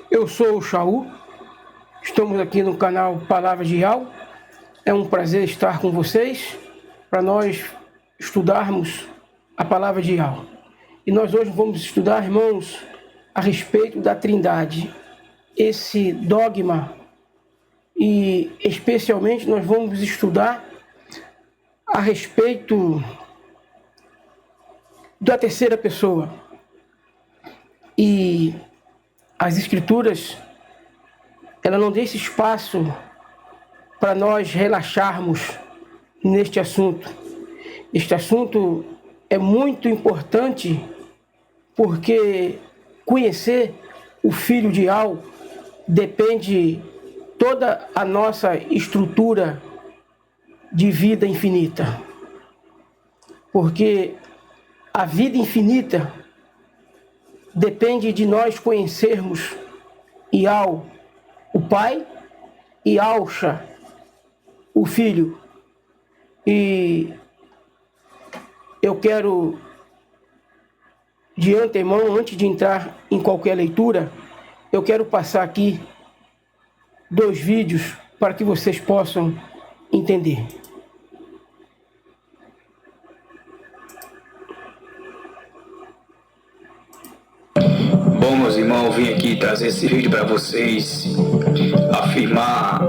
Eu sou o Shaul, estamos aqui no canal Palavras de Yahweh. É um prazer estar com vocês para nós estudarmos a Palavra de Yahweh. E nós hoje vamos estudar, irmãos, a respeito da Trindade, esse dogma, e especialmente nós vamos estudar a respeito da terceira pessoa. E as Escrituras, ela não deixa espaço para nós relaxarmos neste assunto. Este assunto é muito importante porque conhecer o Filho de Yahweh depende toda a nossa estrutura de vida infinita. Porque a vida infinita depende de nós conhecermos Yahweh, o Pai, e Yahushua, o Filho. E eu quero, de antemão, antes de entrar em qualquer leitura, eu quero passar aqui 2 vídeos para que vocês possam entender. Bom, meus irmãos, vim aqui trazer esse vídeo para vocês afirmar,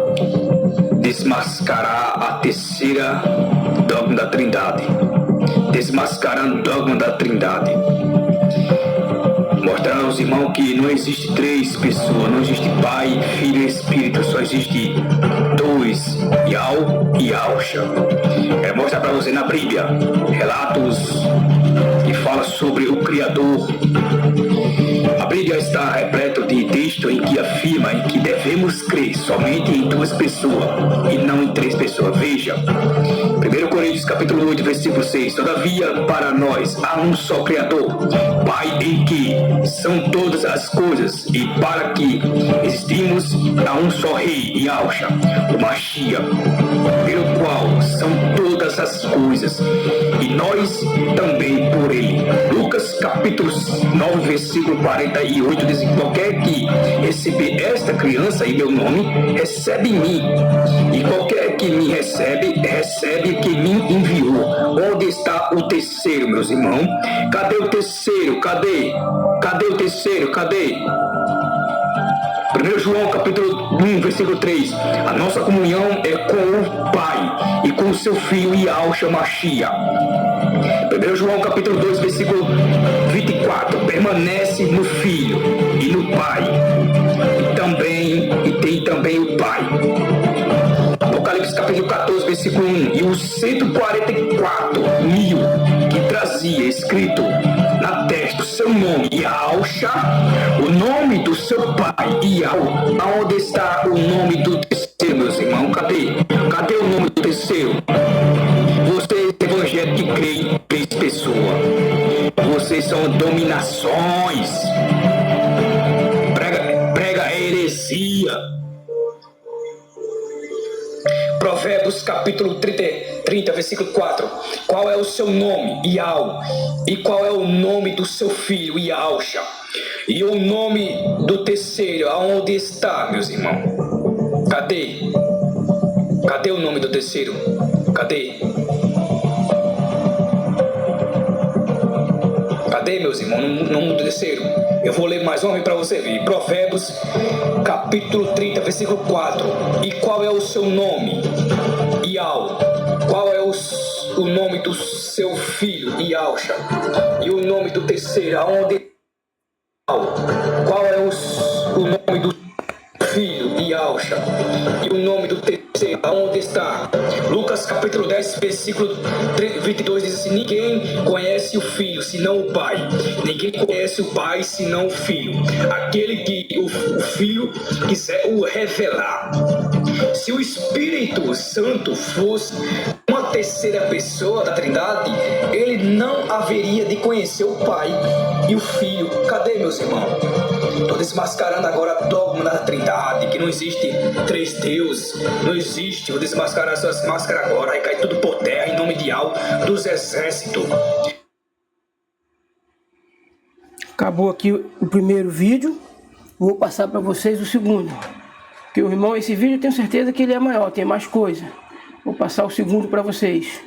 desmascarar a terceira dogma da Trindade. Desmascarando o dogma da Trindade. Mostrar aos irmãos que não existe 3 pessoas, não existe Pai, Filho e Espírito, só existe 2, Yahweh e Yahushua. Quero mostrar para você na Bíblia relatos que falam sobre o Criador. A Bíblia está repleta de texto em que afirma em que devemos crer somente em 2 pessoas e não em 3 pessoas. Veja, 1 Coríntios capítulo 8, versículo 6. Todavia, para nós há um só Criador, Pai em que são todas as coisas, e para que existimos há um só Rei, Yahushua, o Mashiach, pelo qual são todas as coisas, e nós também por ele. Lucas capítulo 9, versículo 48 diz: qualquer que receber esta criança em meu nome, recebe em mim, e qualquer que me recebe, recebe quem me enviou. Onde está o terceiro, meus irmãos? Cadê o terceiro? Cadê o terceiro? Cadê? 1 João capítulo 1, versículo 3. A nossa comunhão é com o Pai e com o seu Filho Yahushua Mashiach. 1 João capítulo 2, versículo 24. Permanece no Filho e no Pai. E tem também o Pai. Apocalipse capítulo 14, versículo 1. E os 144 mil que trazia escrito na testa o seu nome, Yahushua, o nome do seu Pai, Yahweh. Aonde está o nome do terceiro, meus irmãos? Cadê o nome do terceiro? Vocês, evangelho que creem em 3 pessoas, vocês são dominações. Prega heresia. Provérbios capítulo 30, versículo 4. Qual é o seu nome, Yahweh? E qual é o nome do seu filho, Yahushua? E o nome do terceiro, aonde está, meus irmãos? Cadê? Cadê o nome do terceiro? Cadê? Cadê, meus irmãos? No nome do terceiro. Eu vou ler mais uma vez para você ver. Provérbios capítulo 30, versículo 4. E qual é o seu nome, Yahweh? Qual é o nome do seu filho, Yahushua? E o nome do terceiro, aonde? Qual é o nome do filho, Yahushua? E o nome do terceiro, aonde está? Lucas capítulo 10, versículo 22 diz assim: ninguém conhece o Filho senão o Pai, ninguém conhece o Pai senão o Filho, aquele que o Filho quiser o revelar. Se o Espírito Santo fosse uma terceira pessoa da Trindade, ele não haveria de conhecer o Pai e o Filho. Cadê, meus irmãos? Estou desmascarando agora o dogma da Trindade, que não existe 3 deuses, não existe. Vou desmascarar essas máscaras agora, vai cair tudo por terra em nome de Yahweh dos exércitos. Acabou aqui o primeiro vídeo. Vou passar para vocês o segundo. Porque o irmão, esse vídeo eu tenho certeza que ele é maior, tem mais coisa. Vou passar o segundo para vocês.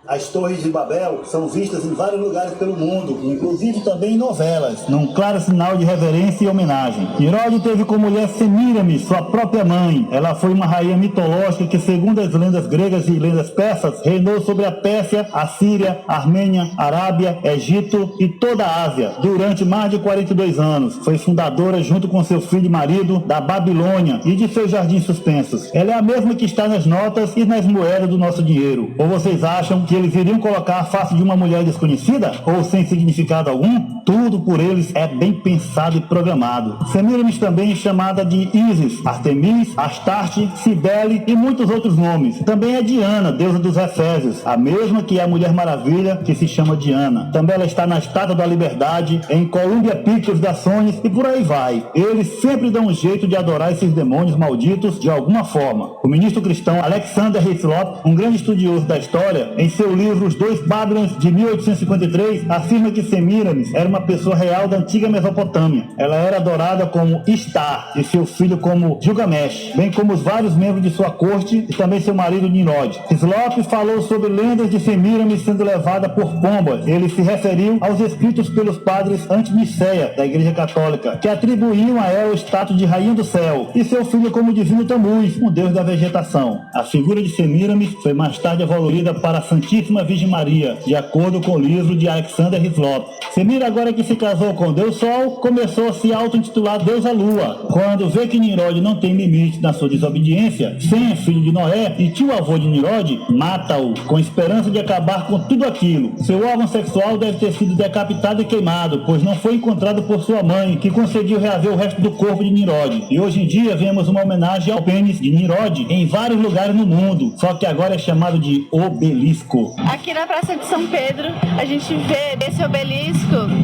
As Torres de Babel são vistas em vários lugares pelo mundo, inclusive também em novelas, num claro sinal de reverência e homenagem. Nimrod teve como mulher Semíramis, sua própria mãe. Ela foi uma rainha mitológica que, segundo as lendas gregas e lendas persas, reinou sobre a Pérsia, a Síria, a Armênia, a Arábia, Egito e toda a Ásia durante mais de 42 anos. Foi fundadora, junto com seu filho e marido, da Babilônia e de seus jardins suspensos. Ela é a mesma que está nas notas e nas moedas do nosso dinheiro. Ou vocês acham que eles iriam colocar a face de uma mulher desconhecida ou sem significado algum? Tudo por eles é bem pensado e programado. Semíramis também é chamada de Ísis, Artemis, Astarte, Cibele e muitos outros nomes. Também é Diana, deusa dos Efésios, a mesma que é a Mulher Maravilha, que se chama Diana. Também ela está na Estátua da Liberdade, em Columbia Pictures da Sony e por aí vai. Eles sempre dão um jeito de adorar esses demônios malditos de alguma forma. O ministro cristão Alexander Hislop, um grande estudioso da história, em seu livro Os Dois Babylons, de 1853, afirma que Semíramis era uma pessoa real da antiga Mesopotâmia. Ela era adorada como Istar e seu filho como Gilgamesh, bem como os vários membros de sua corte e também seu marido Nimrod. Hislop falou sobre lendas de Semíramis sendo levada por pombas. Ele se referiu aos escritos pelos padres anti-Nicéia da Igreja Católica, que atribuíam a ela o status de rainha do céu, e seu filho como divino Tamuz, um deus da vegetação. A figura de Semíramis foi mais tarde evoluída para a Santíssima Virgem Maria, de acordo com o livro de Alexander Hislop. Semíramis, agora que se casou com Deus Sol, começou a se auto-intitular Deusa Lua. Quando vê que Nimrod não tem limite na sua desobediência, Sem, filho de Noé e tio-avô de Nimrod, mata-o, com esperança de acabar com tudo aquilo. Seu órgão sexual deve ter sido decapitado e queimado, pois não foi encontrado por sua mãe, que conseguiu reaver o resto do corpo de Nimrod. E hoje em dia vemos uma homenagem ao pênis de Nimrod em vários lugares no mundo, só que agora é chamado de obelisco. Aqui na Praça de São Pedro, a gente vê esse obelisco,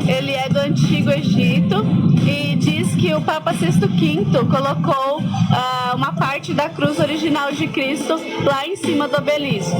ele é do Antigo Egito e diz que o Papa Sexto V colocou uma parte da cruz original de Cristo lá em cima do obelisco.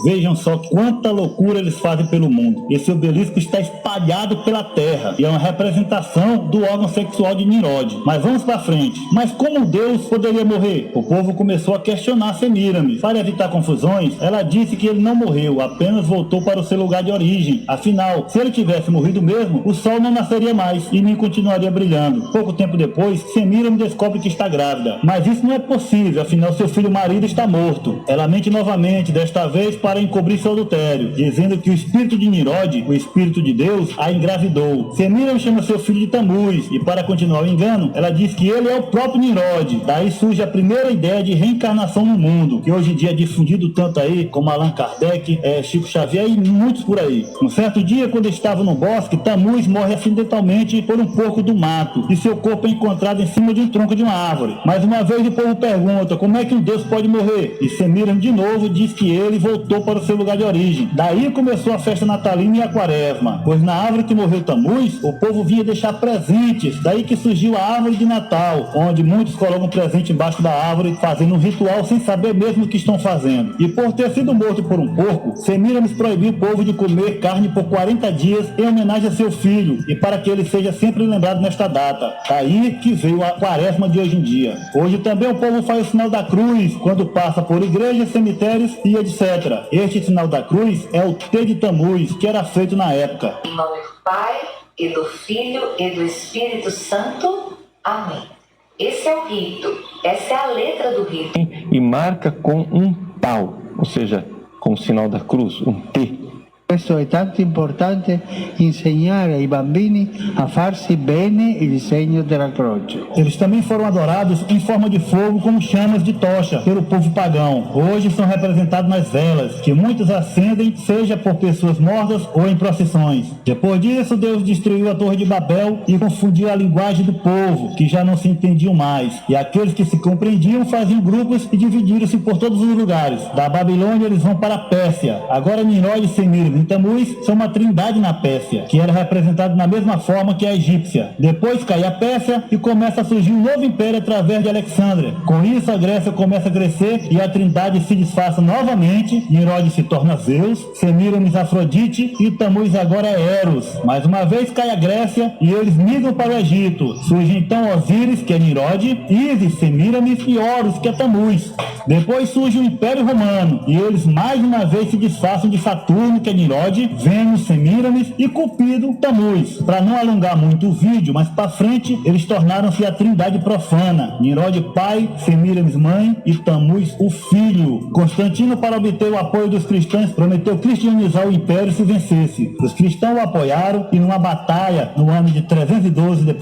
Vejam só quanta loucura eles fazem pelo mundo. Esse obelisco está espalhado pela terra e é uma representação do órgão sexual de Nimrod. Mas vamos para frente. Mas como Deus poderia morrer? O povo começou a questionar Semíramis. Para evitar confusões, ela disse que ele não morreu, apenas voltou para o seu lugar de origem. Afinal, se ele tivesse morrido mesmo, o sol não nasceria mais e nem continuaria brilhando. Pouco tempo depois, Semíramis descobre que está grávida. Mas isso não é possível, afinal seu filho marido está morto. Ela mente novamente, desta vez para encobrir seu adultério, dizendo que o espírito de Nimrod, o espírito de Deus, a engravidou. Semíramis chama seu filho de Tamuz e, para continuar o engano, ela diz que ele é o próprio Nimrod. Daí surge a primeira ideia de reencarnação no mundo, que hoje em dia é difundido tanto aí como Allan Kardec, Chico Xavier e muitos por aí. Um certo dia, quando estava no bosque, Tamuz morre acidentalmente por um porco do mato e seu corpo é encontrado em cima de um tronco de uma árvore. Mais uma vez o povo pergunta como é que um Deus pode morrer, e Semíramis de novo diz que ele voltou para o seu lugar de origem. Daí começou a festa natalina e a quaresma, pois na árvore que morreu Tamuz, o povo vinha deixar presentes. Daí que surgiu a árvore de Natal, onde muitos colocam presente embaixo da árvore, fazendo um ritual sem saber mesmo o que estão fazendo. E por ter sido morto por um porco, Semíramis proibiu o povo de comer carne por 40 dias em homenagem a seu filho, e para que ele seja sempre lembrado nesta data. Daí que veio a quaresma de hoje em dia. Hoje também o povo faz o sinal da cruz, quando passa por igrejas, cemitérios e etc. Este sinal da cruz é o T de Tamuz, que era feito na época. Em nome do Pai, e do Filho, e do Espírito Santo. Amém. Esse é o rito, essa é a letra do rito. E marca com um pau, ou seja, com o sinal da cruz, um T. Questo è tanto importante, insegnare ai bambini a farsi bene il segno della croce. Eles também foram adorados em forma de fogo com chamas de tocha pelo povo pagão. Hoje são representados nas velas, que muitos acendem, seja por pessoas mortas ou em procissões. Depois disso, Deus destruiu a Torre de Babel e confundiu a linguagem do povo, que já não se entendiam mais. E aqueles que se compreendiam faziam grupos e dividiram-se por todos os lugares. Da Babilônia eles vão para a Pérsia. Agora Nimrod e Semíramis e Tamuz são uma trindade na Pérsia, que era representada na mesma forma que a egípcia. Depois cai a Pérsia e começa a surgir um novo império através de Alexandre. Com isso, a Grécia começa a crescer e a trindade se disfarça novamente. Nimrod se torna Zeus, Semíramis Afrodite e Tamuz agora é Eros. Mais uma vez cai a Grécia e eles migram para o Egito. Surge então Osíris, que é Nimrod, Ísis, Semíramis e Horus, que é Tamuz. Depois surge o Império Romano e eles mais uma vez se disfarçam de Saturno, que é Nimrod, Vênus, Semíramis e Cupido, Tamuz. Para não alongar muito o vídeo, mas para frente, eles tornaram-se a trindade profana. Nimrod pai, Semíramis mãe e Tamuz o filho. Constantino, para obter o apoio dos cristãos, prometeu cristianizar o império se vencesse. Os cristãos o apoiaram e numa batalha no ano de 312 d.C.,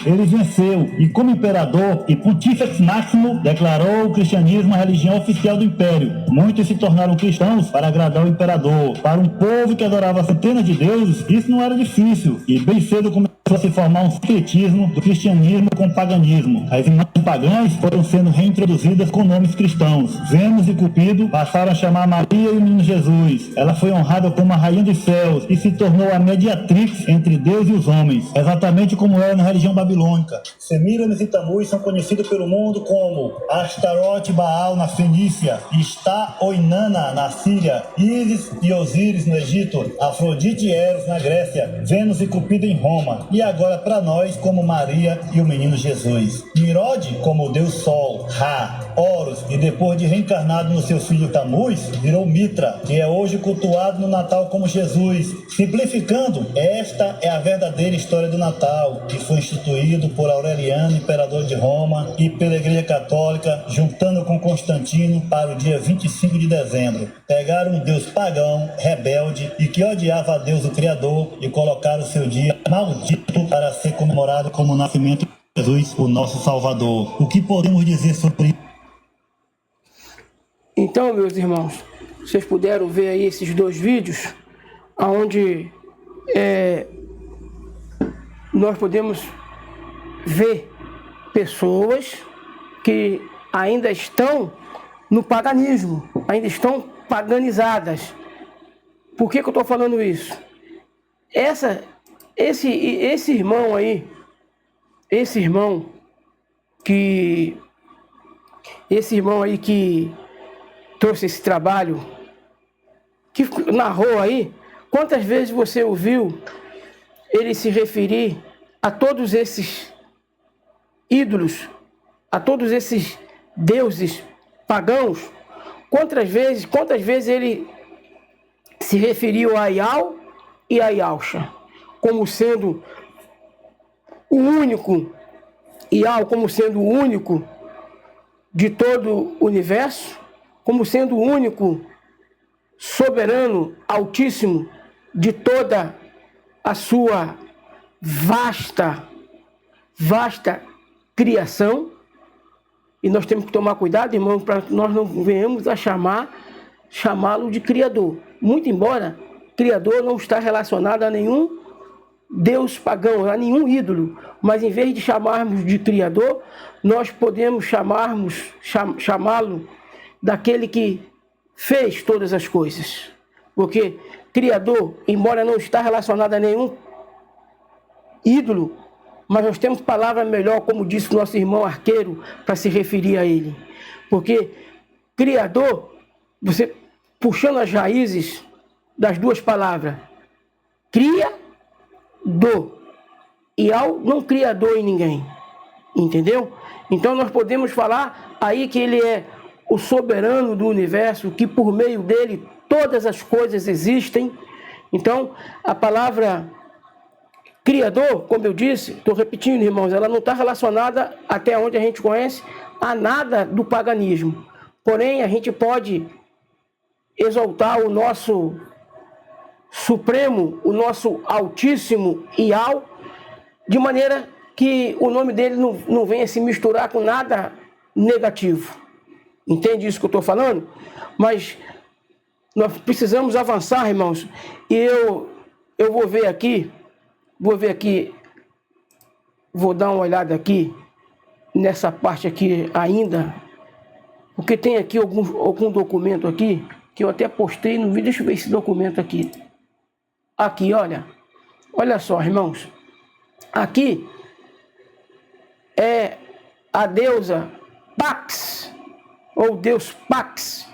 ele venceu e como imperador e Pontífex Máximo declarou o cristianismo a religião oficial do império. Muitos se tornaram cristãos para agradar o imperador. Para um povo que adorava centenas de deuses, isso não era difícil e bem cedo começou a se formar um sincretismo do cristianismo com o paganismo. As imagens pagãs foram sendo reintroduzidas com nomes cristãos. Vênus e Cupido passaram a chamar Maria e o menino Jesus. Ela foi honrada como a rainha dos céus e se tornou a mediatrix entre Deus e os homens, exatamente como era na religião babilônica. Semíramis e Tamuz são conhecidos pelo mundo como Astarote e Baal na Fenícia, Istá ou Inanna na Síria, Ísis e Osíris no Egito, Afrodite e Eros na Grécia, Vênus e Cupido em Roma, e agora para nós como Maria e o menino Jesus. Nimrod como o deus Sol, Ra, Horus, e depois de reencarnado no seu filho Tamuz, virou Mitra, que é hoje cultuado no Natal como Jesus. Simplificando, esta é a verdadeira história do Natal, que foi instituído por Aureliano, imperador de Roma, e pela Igreja Católica, juntando com Constantino para o dia 25 de dezembro. Pegaram um deus pagão, rebelde, e que odiava a Deus o Criador, e colocaram o seu dia maldito para ser comemorado como o nascimento de Jesus, o nosso Salvador. O que podemos dizer sobre isso? Então, meus irmãos, vocês puderam ver aí esses dois vídeos, onde nós podemos ver pessoas que ainda estão no paganismo, ainda estão paganizadas. Por que eu estou falando isso? Esse irmão aí, esse irmão que trouxe esse trabalho, que narrou aí, quantas vezes você ouviu ele se referir a todos esses ídolos, a todos esses deuses pagãos? Quantas vezes ele se referiu a Ial e a Ialcha como sendo o único, Ial como sendo o único de todo o universo, como sendo o único soberano, altíssimo de toda a sua vasta criação. E nós temos que tomar cuidado, irmão, para que nós não venhamos a chamá-lo de Criador. Muito embora Criador não está relacionado a nenhum Deus pagão, a nenhum ídolo. Mas em vez de chamarmos de Criador, nós podemos chamá-lo daquele que fez todas as coisas. Porque Criador, embora não está relacionado a nenhum ídolo, mas nós temos palavra melhor, como disse o nosso irmão Arqueiro, para se referir a ele. Porque Criador, você puxando as raízes das duas palavras, cria, do, e ao não criador em ninguém. Entendeu? Então nós podemos falar aí que ele é o soberano do universo, que por meio dele todas as coisas existem. Então a palavra Criador, como eu disse, estou repetindo, irmãos, ela não está relacionada, até onde a gente conhece, a nada do paganismo. Porém, a gente pode exaltar o nosso Supremo, o nosso Altíssimo Ial, de maneira que o nome dele não venha se misturar com nada negativo. Entende isso que eu estou falando? Mas nós precisamos avançar, irmãos. E eu vou ver aqui, vou dar uma olhada aqui, nessa parte aqui ainda, porque tem aqui algum documento aqui, que eu até postei no vídeo. Deixa eu ver esse documento aqui. aqui, olha só, irmãos, aqui é a deusa Pax, ou Deus Pax,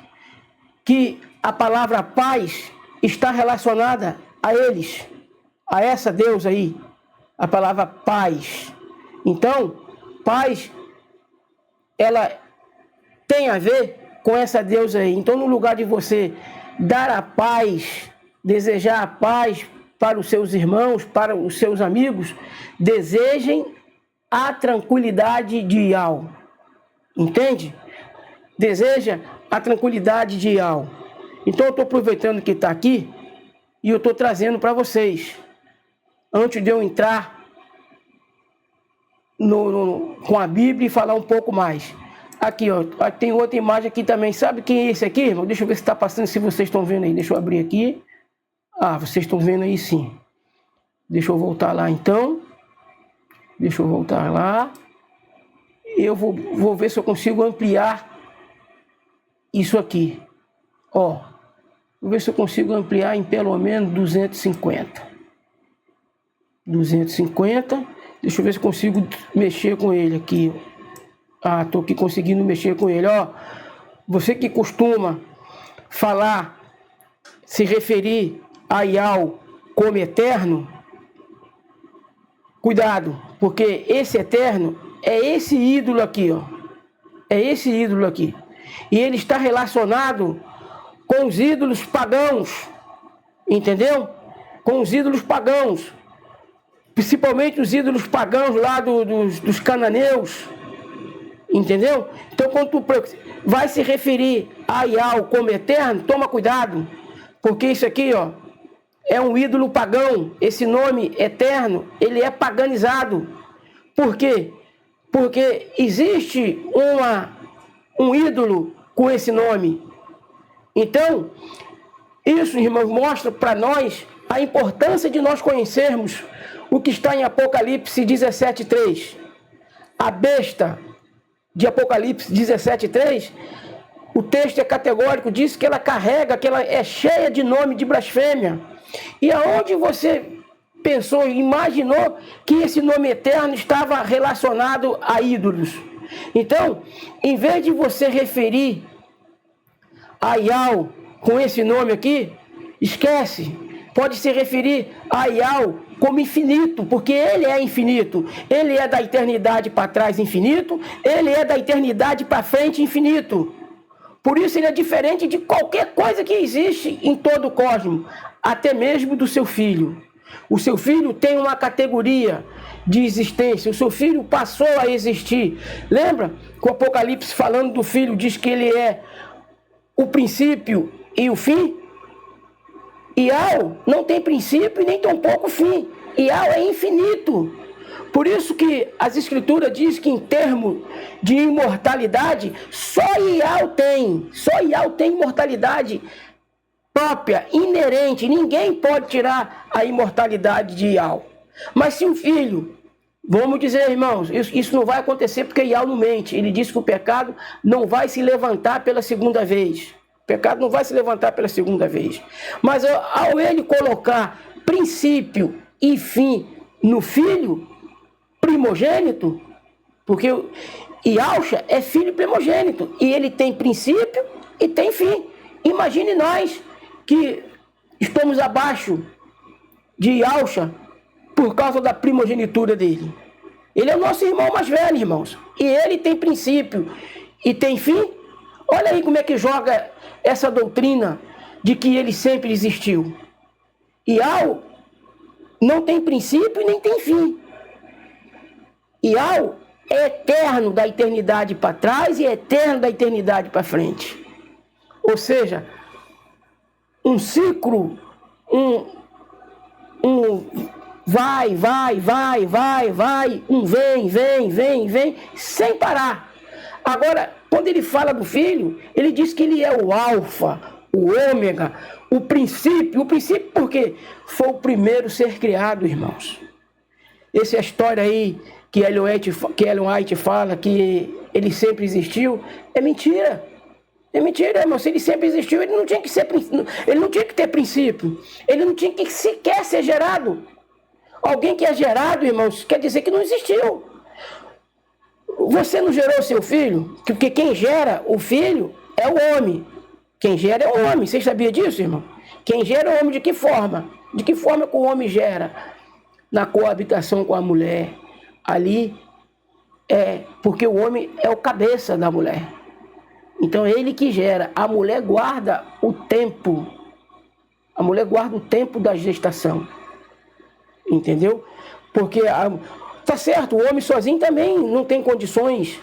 que a palavra paz está relacionada a eles, a essa deusa aí, a palavra paz. Então, paz, ela tem a ver com essa deusa aí. Então, no lugar de você dar a paz, desejar a paz para os seus irmãos, para os seus amigos, desejem a tranquilidade de Yahweh. Entende? Deseja a tranquilidade de Yahweh. Então, eu estou aproveitando que está aqui e eu estou trazendo para vocês. Antes de eu entrar com a Bíblia e falar um pouco mais. Aqui, ó, tem outra imagem aqui também. Sabe quem é esse aqui, irmão? Deixa eu ver se está passando, se vocês estão vendo aí. Deixa eu abrir aqui. Ah, vocês estão vendo aí sim. Deixa eu voltar lá então. Deixa eu voltar lá. Eu vou ver se eu consigo ampliar isso aqui. Ó, vou ver se eu consigo ampliar em pelo menos 250. 250. Deixa eu ver se eu consigo mexer com ele aqui. Ah, tô aqui conseguindo mexer com ele. Ó, você que costuma falar, se referir a Yahweh como eterno, cuidado, porque esse eterno é esse ídolo aqui, ó. É esse ídolo aqui. E ele está relacionado com os ídolos pagãos. Entendeu? Com os ídolos pagãos. Principalmente os ídolos pagãos lá dos cananeus. Entendeu? Então, quando tu vai se referir a Yahweh como eterno, toma cuidado. Porque isso aqui, ó, é um ídolo pagão. Esse nome eterno, ele é paganizado. Por quê? Porque existe um ídolo com esse nome. Então, isso, irmãos, mostra para nós a importância de nós conhecermos o que está em Apocalipse 17:3. A besta de Apocalipse 17:3, o texto é categórico, diz que ela carrega, que ela é cheia de nome de blasfêmia. E aonde você pensou, imaginou que esse nome eterno estava relacionado a ídolos? Então, em vez de você referir a Yahweh com esse nome aqui, esquece. Pode se referir a Yahweh como infinito, porque ele é infinito. Ele é da eternidade para trás infinito, ele é da eternidade para frente infinito. Por isso ele é diferente de qualquer coisa que existe em todo o cosmos, até mesmo do seu filho. O seu filho tem uma categoria de existência, o seu filho passou a existir. Lembra que o Apocalipse, falando do filho, diz que ele é o princípio e o fim? Yahweh não tem princípio e nem tampouco fim. Yahweh é infinito. Por isso que as escrituras dizem que em termos de imortalidade, só Yahweh tem imortalidade própria, inerente. Ninguém pode tirar a imortalidade de Yahweh. Mas se um filho, vamos dizer, irmãos, isso não vai acontecer porque Yahweh não mente. Ele disse que o pecado não vai se levantar pela segunda vez. O pecado não vai se levantar pela segunda vez. Mas ao ele colocar princípio e fim no filho primogênito, porque Yahshua é filho primogênito, e ele tem princípio e tem fim. Imagine nós que estamos abaixo de Yahshua por causa da primogenitura dele. Ele é o nosso irmão mais velho, irmãos, e ele tem princípio e tem fim. Olha aí como é que joga essa doutrina de que ele sempre existiu. Yahweh não tem princípio e nem tem fim. Yahweh é eterno da eternidade para trás e é eterno da eternidade para frente. Ou seja, um ciclo, vai, um vem, sem parar. Agora, quando ele fala do filho, ele diz que ele é o alfa, o ômega, o princípio por quê? Foi o primeiro ser criado, irmãos. Essa é a história aí que Ellen White fala que ele sempre existiu, é mentira. É mentira, irmão. Se ele sempre existiu, ele não tinha que ter princípio. Ele não tinha que sequer ser gerado. Alguém que é gerado, irmãos, quer dizer que não existiu. Você não gerou seu filho? Porque quem gera o filho é o homem. Quem gera é o homem. Você sabia disso, irmão? Quem gera é o homem de que forma? De que forma que o homem gera? Na coabitação com a mulher. Ali é porque o homem é o cabeça da mulher. Então é ele que gera. A mulher guarda o tempo. A mulher guarda o tempo da gestação. Entendeu? Porque, tá certo, o homem sozinho também não tem condições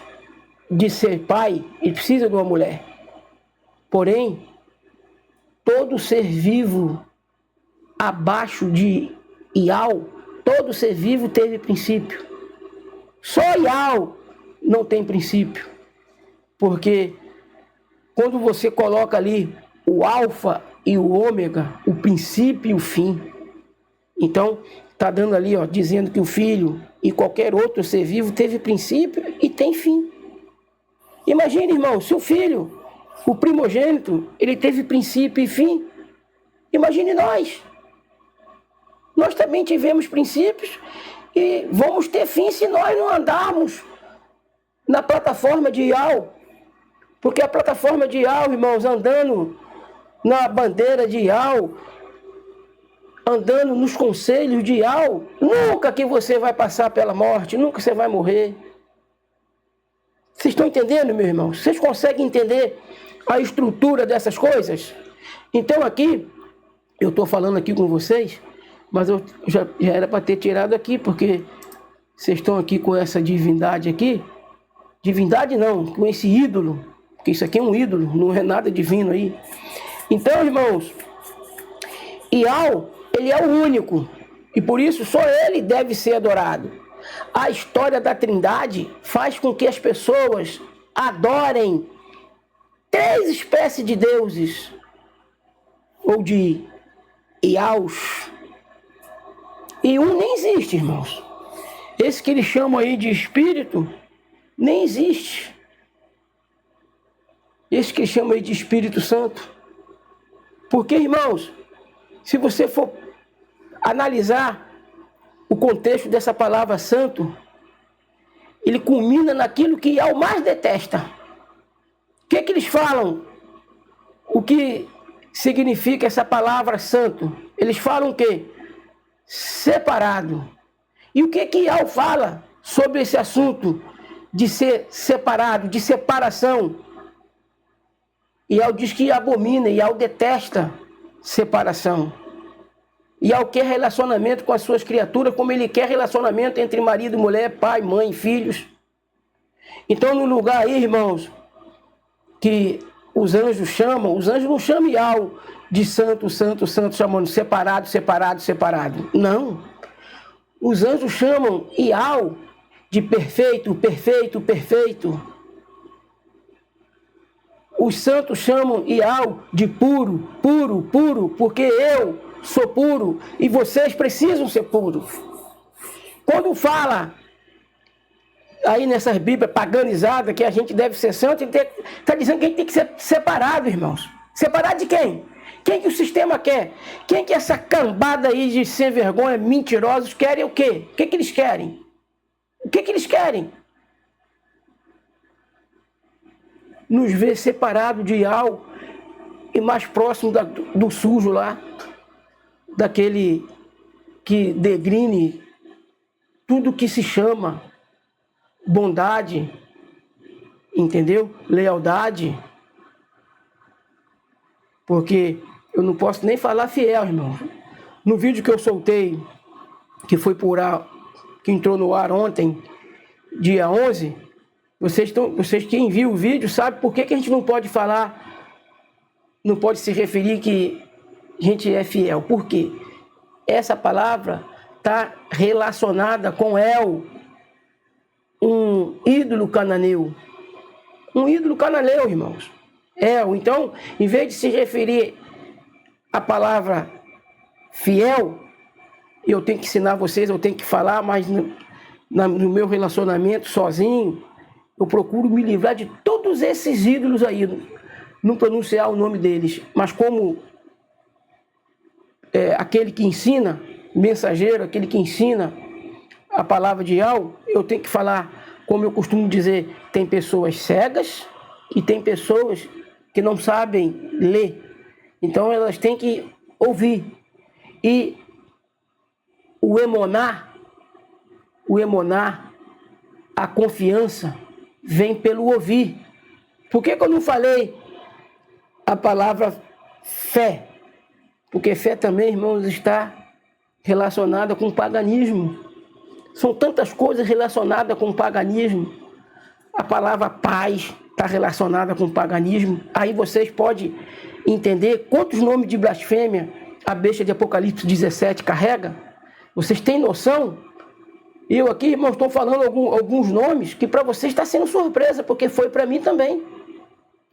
de ser pai. Ele precisa de uma mulher. Porém, todo ser vivo abaixo de Ial, todo ser vivo teve princípio. Só Ial não tem princípio. Porque quando você coloca ali o alfa e o ômega, o princípio e o fim. Então, está dando ali, ó, dizendo que o filho e qualquer outro ser vivo teve princípio e tem fim. Imagine, irmão, se o filho, o primogênito, ele teve princípio e fim. Imagine nós. Nós também tivemos princípios e vamos ter fim se nós não andarmos na plataforma de Ial. Porque a plataforma de Ial, irmãos, andando na bandeira de Ial, andando nos conselhos de Ial, nunca que você vai passar pela morte, nunca você vai morrer. Vocês estão entendendo, meus irmãos? Vocês conseguem entender a estrutura dessas coisas? Então aqui, eu estou falando aqui com vocês, mas eu já era para ter tirado aqui, porque vocês estão aqui com essa divindade aqui. Divindade não, com esse ídolo, porque isso aqui é um ídolo, não é nada divino aí. Então, irmãos, Ial, ele é o único, e por isso só ele deve ser adorado. A história da Trindade faz com que as pessoas adorem 3 espécies de deuses, ou de Ials, e um nem existe, irmãos. Esse que eles chamam aí de espírito, nem existe. Esse que eles chamam aí de Espírito Santo. Porque, irmãos, se você for analisar o contexto dessa palavra santo, ele culmina naquilo que Ial mais detesta. O que é que eles falam? O que significa essa palavra santo? Eles falam o quê? Separado. E o que é que Ial fala sobre esse assunto de ser separado, de separação? Ial diz que abomina, Ial detesta separação. Ial quer relacionamento com as suas criaturas, como ele quer relacionamento entre marido e mulher, pai, mãe, filhos. Então, no lugar aí, irmãos, que os anjos não chamam Ial de santo, santo, santo, chamando separado, separado, separado. Não. Os anjos chamam Ial de perfeito, perfeito, perfeito. Os santos chamam Ial de puro, puro, puro, porque eu sou puro e vocês precisam ser puros. Quando fala aí nessas Bíblias paganizadas que a gente deve ser santo, está dizendo que a gente tem que ser separado, irmãos. Separado de quem? Quem que o sistema quer? Quem que essa cambada aí de sem vergonha, mentirosos, querem o quê? O que que eles querem? O que que eles querem? Nos ver separado de Ial e mais próximo do sujo lá, daquele que degrine tudo que se chama bondade, entendeu? Lealdade. Porque eu não posso nem falar fiel, irmão. No vídeo que eu soltei, que foi que entrou no ar ontem, dia 11, vocês que viram o vídeo sabem por que a gente não pode falar, não pode se referir que a gente é fiel. Por quê? Essa palavra está relacionada com El, um ídolo cananeu. Um ídolo cananeu, irmãos. El. Então, em vez de se referir à palavra fiel, eu tenho que ensinar vocês, eu tenho que falar, mas no meu relacionamento sozinho, eu procuro me livrar de todos esses ídolos aí. não pronunciar o nome deles, mas como aquele que ensina, mensageiro, aquele que ensina a palavra de Yahweh, eu tenho que falar, como eu costumo dizer, tem pessoas cegas e tem pessoas que não sabem ler. Então elas têm que ouvir. E o emonar, a confiança, vem pelo ouvir. Por que eu não falei a palavra fé? Porque fé também, irmãos, está relacionada com o paganismo. São tantas coisas relacionadas com o paganismo. A palavra paz está relacionada com o paganismo. Aí vocês podem entender quantos nomes de blasfêmia a besta de Apocalipse 17 carrega. Vocês têm noção? Eu aqui, irmãos, estou falando alguns nomes que para vocês está sendo surpresa, porque foi para mim também.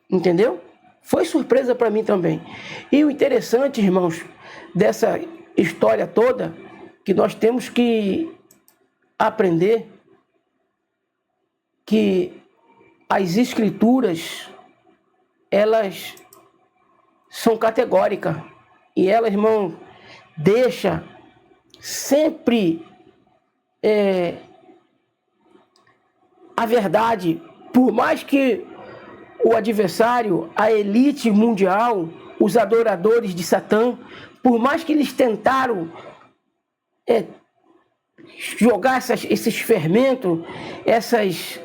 Entendeu? Foi surpresa para mim também. E o interessante, irmãos, dessa história toda, que nós temos que aprender que as escrituras, elas são categóricas. E elas, irmão, deixa sempre a verdade. Por mais que o adversário, a elite mundial, os adoradores de Satã, por mais que eles tentaram jogar esses fermentos, essas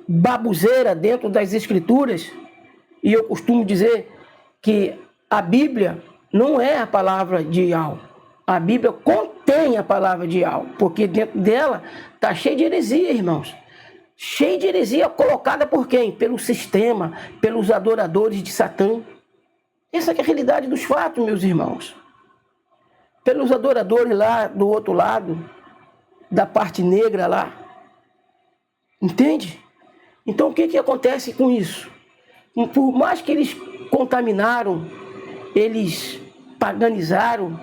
babuzeiras dentro das escrituras, e eu costumo dizer que a Bíblia não é a palavra de Yahweh. A Bíblia contém a palavra de Yahweh, porque dentro dela está cheio de heresia, irmãos. Cheio de heresia colocada por quem? Pelo sistema, pelos adoradores de Satã. Essa é a realidade dos fatos, meus irmãos. Pelos adoradores lá do outro lado, da parte negra lá. Entende? Então o que acontece com isso? Por mais que eles contaminaram, eles paganizaram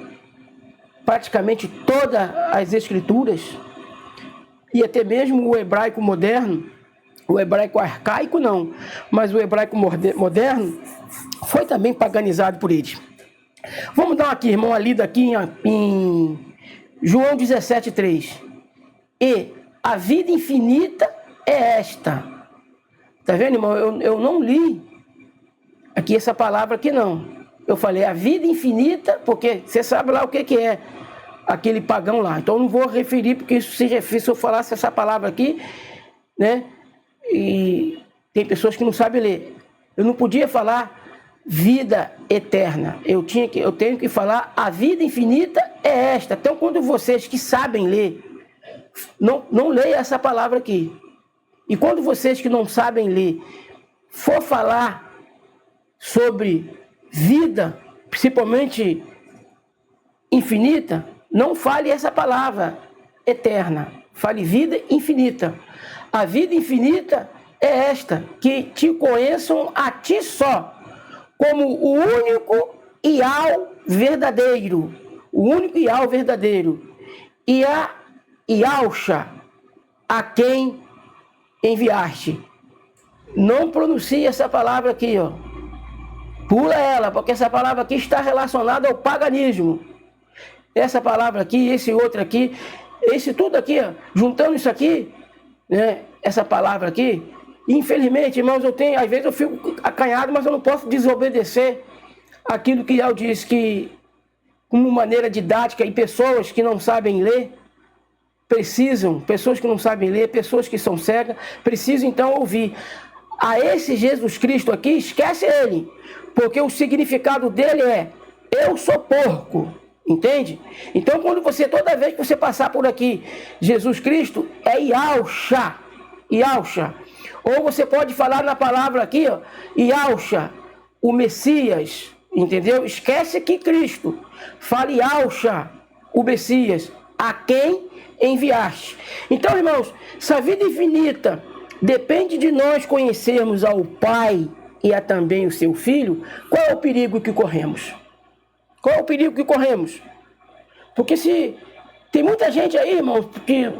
praticamente todas as escrituras, e até mesmo o hebraico moderno, o hebraico arcaico não, mas o hebraico moderno foi também paganizado por eles. Vamos dar aqui, irmão, a lida aqui em João 17:3. E a vida infinita é esta. Tá vendo, irmão? Eu não li aqui essa palavra aqui, não. Eu falei a vida infinita, porque você sabe lá o que é aquele pagão lá. Então eu não vou referir, porque isso se refere, se eu falasse essa palavra aqui, né? E tem pessoas que não sabem ler. Eu não podia falar vida eterna. Eu tenho que falar a vida infinita é esta. Então quando vocês que sabem ler, não leiam essa palavra aqui. E quando vocês que não sabem ler for falar sobre vida, principalmente infinita, não fale essa palavra eterna, fale vida infinita. A vida infinita é esta, que te conheçam a ti só, como o único Yahweh verdadeiro, o único Yahweh verdadeiro, e a Yahushua, a quem enviaste. Não pronuncie essa palavra aqui, ó. Pula ela, porque essa palavra aqui está relacionada ao paganismo. Essa palavra aqui, esse outro aqui, esse tudo aqui, ó, juntando isso aqui, né, essa palavra aqui, infelizmente, irmãos, às vezes eu fico acanhado, mas eu não posso desobedecer aquilo que Yahweh diz, que como maneira didática, e pessoas que não sabem ler, pessoas que não sabem ler, pessoas que são cegas, precisam então ouvir. A esse Jesus Cristo aqui, esquece ele, porque o significado dele é, eu sou porco, entende? Então toda vez que você passar por aqui, Jesus Cristo é Yahushua, Yahushua. Ou você pode falar na palavra aqui, ó, Yahushua, o Messias, entendeu? Esquece que Cristo, fale Yahushua, o Messias, a quem enviaste. Então, irmãos, essa vida infinita depende de nós conhecermos ao Pai e a também o seu Filho. Qual é o perigo que corremos? Qual é o perigo que corremos? Porque se tem muita gente aí, irmãos, que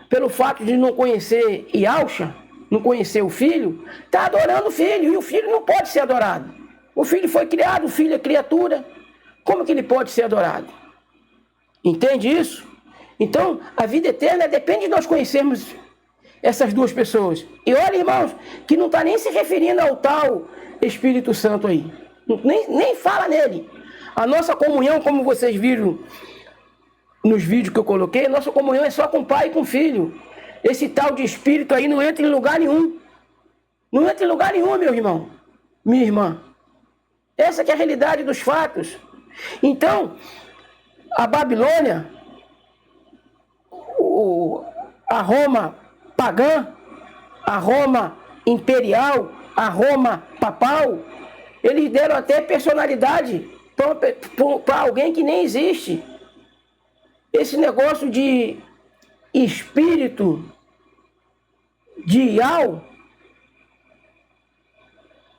pelo fato de não conhecer Yahushua, não conhecer o Filho, está adorando o Filho, e o Filho não pode ser adorado. O Filho foi criado, o Filho é criatura. Como que ele pode ser adorado? Entende isso? Então, a vida eterna depende de nós conhecermos essas duas pessoas. E olha, irmãos, que não está nem se referindo ao tal Espírito Santo aí. Nem fala nele. A nossa comunhão, como vocês viram nos vídeos que eu coloquei, nossa comunhão é só com o Pai e com o Filho. Esse tal de Espírito aí não entra em lugar nenhum. Não entra em lugar nenhum, meu irmão, minha irmã. Essa que é a realidade dos fatos. Então, a Babilônia, a Roma pagã, a Roma imperial, a Roma papal, eles deram até personalidade para alguém que nem existe. Esse negócio de espírito de Ial,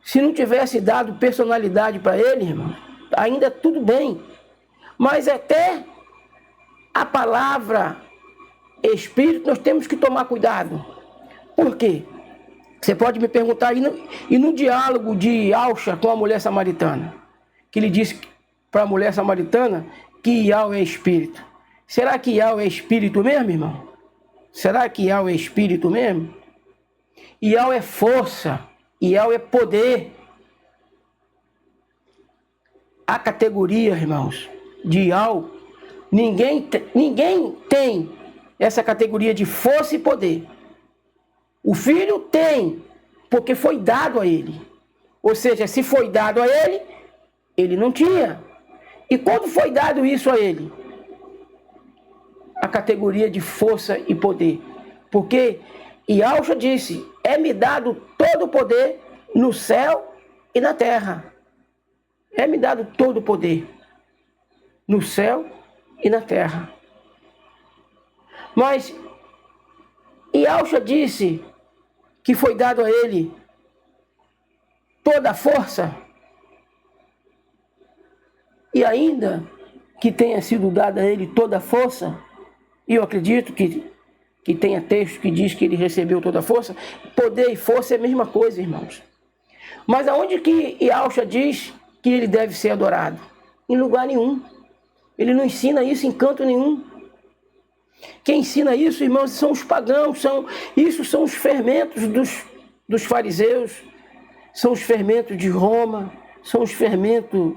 se não tivesse dado personalidade para ele, irmão, ainda tudo bem. Mas até a palavra espírito nós temos que tomar cuidado. Por quê? Você pode me perguntar, e no diálogo de Alcha com a mulher samaritana, que ele disse para a mulher samaritana que Ial é espírito. Será que Ial é espírito mesmo, irmão? Será que Ial é espírito mesmo? Ial é força, Ial é poder. A categoria, irmãos, de Ial, ninguém tem essa categoria de força e poder. O Filho tem, porque foi dado a ele. Ou seja, se foi dado a ele, ele não tinha. E quando foi dado isso a ele? A categoria de força e poder. Porque Yahshua disse, é-me dado todo o poder no céu e na terra. É-me dado todo o poder no céu e na terra. Mas Yahshua disse que foi dado a ele toda a força, e ainda que tenha sido dada a ele toda a força, e eu acredito que tenha texto que diz que ele recebeu toda a força, poder e força é a mesma coisa, irmãos. Mas aonde que Yahshua diz que ele deve ser adorado? Em lugar nenhum. Ele não ensina isso em canto nenhum. Quem ensina isso, irmãos, são os pagãos, isso são os fermentos dos fariseus, são os fermentos de Roma, são os fermentos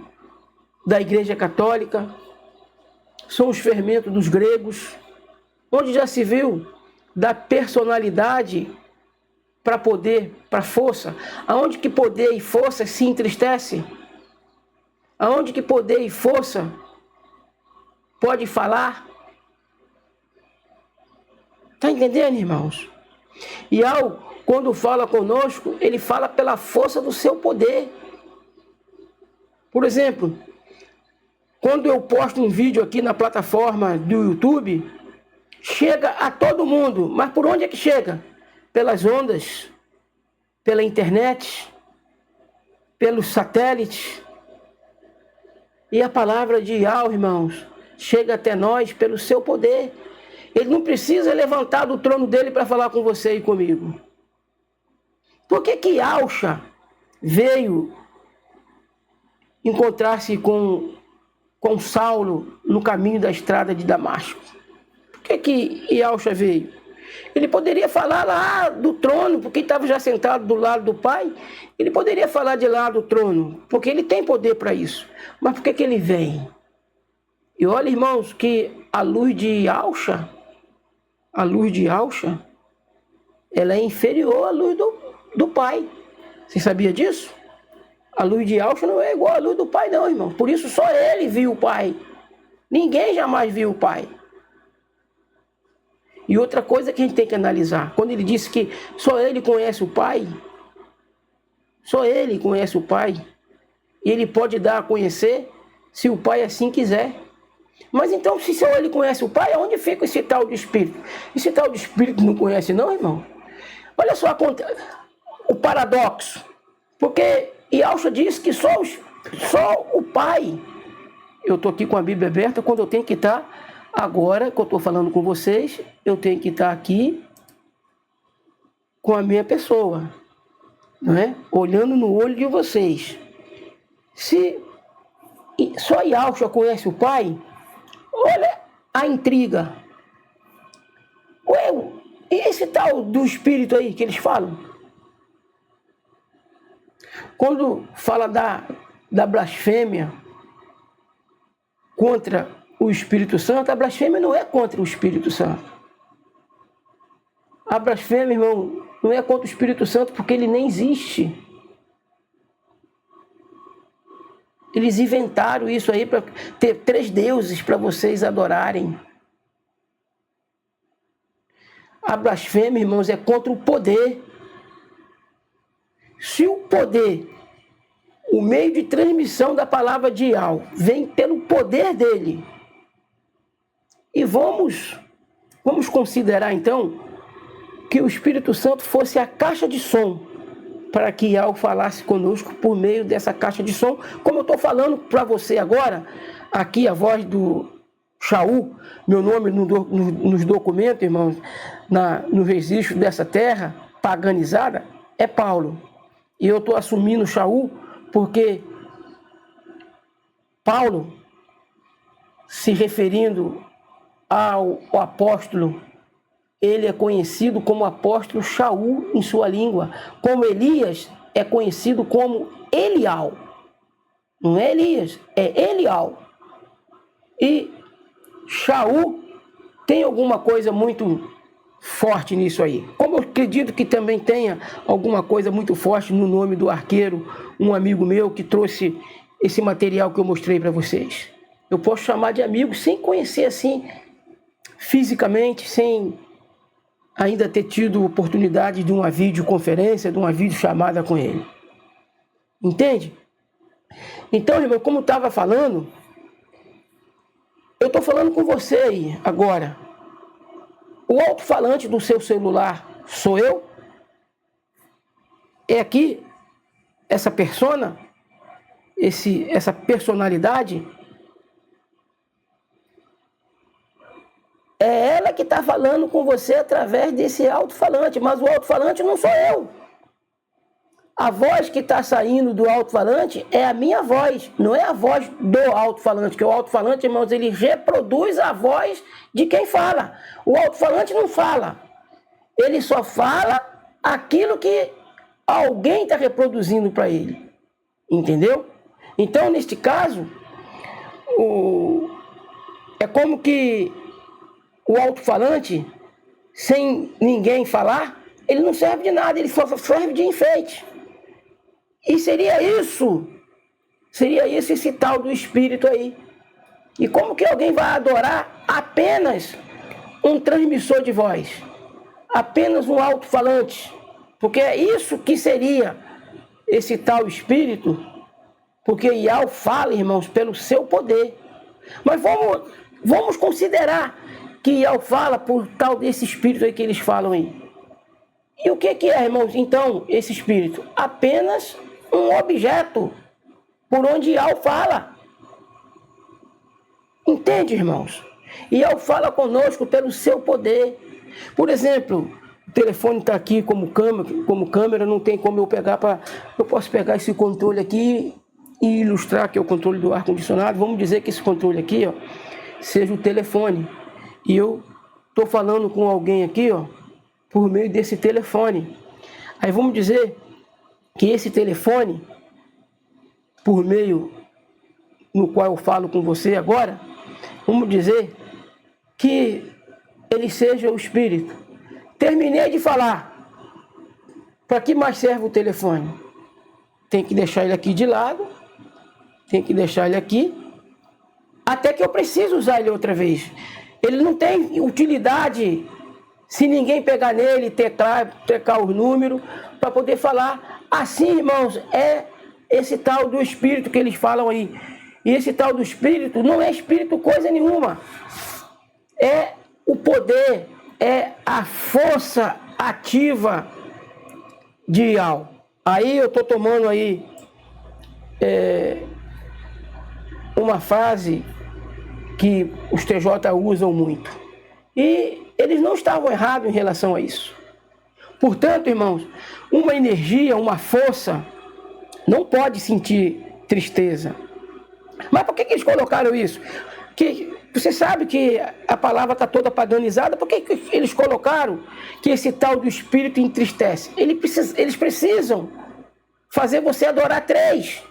da Igreja Católica, são os fermentos dos gregos, onde já se viu da personalidade para poder, para força. Aonde que poder e força se entristece? Aonde que poder e força pode falar? Está entendendo, irmãos? E quando fala conosco, ele fala pela força do seu poder. Por exemplo, quando eu posto um vídeo aqui na plataforma do YouTube, chega a todo mundo. Mas por onde é que chega? Pelas ondas, pela internet, pelos satélites. E a palavra de Yahweh, irmãos, chega até nós pelo seu poder. Ele não precisa levantar do trono dele para falar com você e comigo. Por que Yahshua veio encontrar-se com Saulo no caminho da estrada de Damasco? Por que Yahshua veio? Ele poderia falar lá do trono, porque estava já sentado do lado do Pai. Ele poderia falar de lá do trono, porque ele tem poder para isso. Mas por que ele vem? E olha, irmãos, que a luz de Yahshua, ela é inferior à luz do Pai. Você sabia disso? A luz de Yahshua não é igual à luz do Pai, não, irmão. Por isso só ele viu o Pai. Ninguém jamais viu o Pai. E outra coisa que a gente tem que analisar, quando ele disse que só ele conhece o Pai, só ele conhece o Pai, e ele pode dar a conhecer se o Pai assim quiser. Mas então, se só ele conhece o Pai, aonde fica esse tal de Espírito? Esse tal de Espírito não conhece não, irmão? Olha só o paradoxo. Porque Yahshua diz que só o Pai... Eu estou aqui com a Bíblia aberta quando eu tenho que estar... Agora que eu estou falando com vocês, eu tenho que estar aqui com a minha pessoa, não é? Olhando no olho de vocês. Se só Yahshua conhece o Pai, olha a intriga. Ué, e esse tal do Espírito aí que eles falam? Quando fala da blasfêmia contra o Espírito Santo, a blasfêmia não é contra o Espírito Santo. A blasfêmia, irmão, não é contra o Espírito Santo porque ele nem existe. Eles inventaram isso aí para ter 3 deuses para vocês adorarem. A blasfêmia, irmãos, é contra o poder. Se o poder, o meio de transmissão da palavra de Yahweh, vem pelo poder dele, e vamos considerar então que o Espírito Santo fosse a caixa de som para que Yahweh falasse conosco por meio dessa caixa de som, como eu estou falando para você agora, aqui a voz do Shaul, meu nome nos documentos, irmãos, no registro dessa terra paganizada, é Paulo. E eu estou assumindo Shaul porque Paulo, se referindo ao apóstolo, ele é conhecido como apóstolo Shaul em sua língua, como Elias é conhecido como Elial. Não é Elias, é Elial. E Shaul tem alguma coisa muito forte nisso aí. Como eu acredito que também tenha alguma coisa muito forte no nome do arqueiro, um amigo meu que trouxe esse material que eu mostrei para vocês. Eu posso chamar de amigo sem conhecer assim fisicamente, sem ainda ter tido oportunidade de uma videoconferência, de uma videochamada com ele. Entende? Então, irmão, como eu estava falando, eu estou falando com você aí agora. O alto-falante do seu celular sou eu? É aqui essa persona? Essa personalidade? É ela que está falando com você através desse alto-falante, mas o alto-falante não sou eu. A voz que está saindo do alto-falante é a minha voz, não é a voz do alto-falante, que o alto-falante, irmãos, ele reproduz a voz de quem fala. O alto-falante não fala, ele só fala aquilo que alguém está reproduzindo para ele, entendeu? Então, neste caso, é como que o alto-falante, sem ninguém falar, ele não serve de nada, ele só serve de enfeite. E seria isso esse tal do Espírito aí. E como que alguém vai adorar apenas um transmissor de voz? Apenas um alto-falante? Porque é isso que seria esse tal Espírito, porque Yahweh fala, irmãos, pelo seu poder. Mas vamos considerar que Yahweh fala por tal desse Espírito aí que eles falam aí. E o que é, irmãos, então, esse Espírito? Apenas um objeto por onde Yahweh fala. Entende, irmãos? E Yahweh fala conosco pelo seu poder. Por exemplo, o telefone está aqui como câmera, não tem como eu pegar eu posso pegar esse controle aqui e ilustrar que é o controle do ar-condicionado. Vamos dizer que esse controle aqui, ó, seja o telefone. E eu estou falando com alguém aqui, ó, por meio desse telefone. Aí vamos dizer que esse telefone, por meio no qual eu falo com você agora, vamos dizer que ele seja o Espírito. Terminei de falar. Para que mais serve o telefone? Tem que deixar ele aqui de lado, tem que deixar ele aqui, até que eu preciso usar ele outra vez. Ele não tem utilidade se ninguém pegar nele, tecar os números, para poder falar. Assim, irmãos, é esse tal do Espírito que eles falam aí. E esse tal do Espírito não é Espírito coisa nenhuma. É o poder, é a força ativa de Yahweh. Aí eu estou tomando aí uma frase que os TJ usam muito. E eles não estavam errados em relação a isso. Portanto, irmãos, uma energia, uma força, não pode tristeza. Mas por que eles colocaram isso? Que você sabe que a palavra está toda paganizada. Por que eles colocaram que esse tal do espírito entristece? Eles precisam fazer você adorar 3.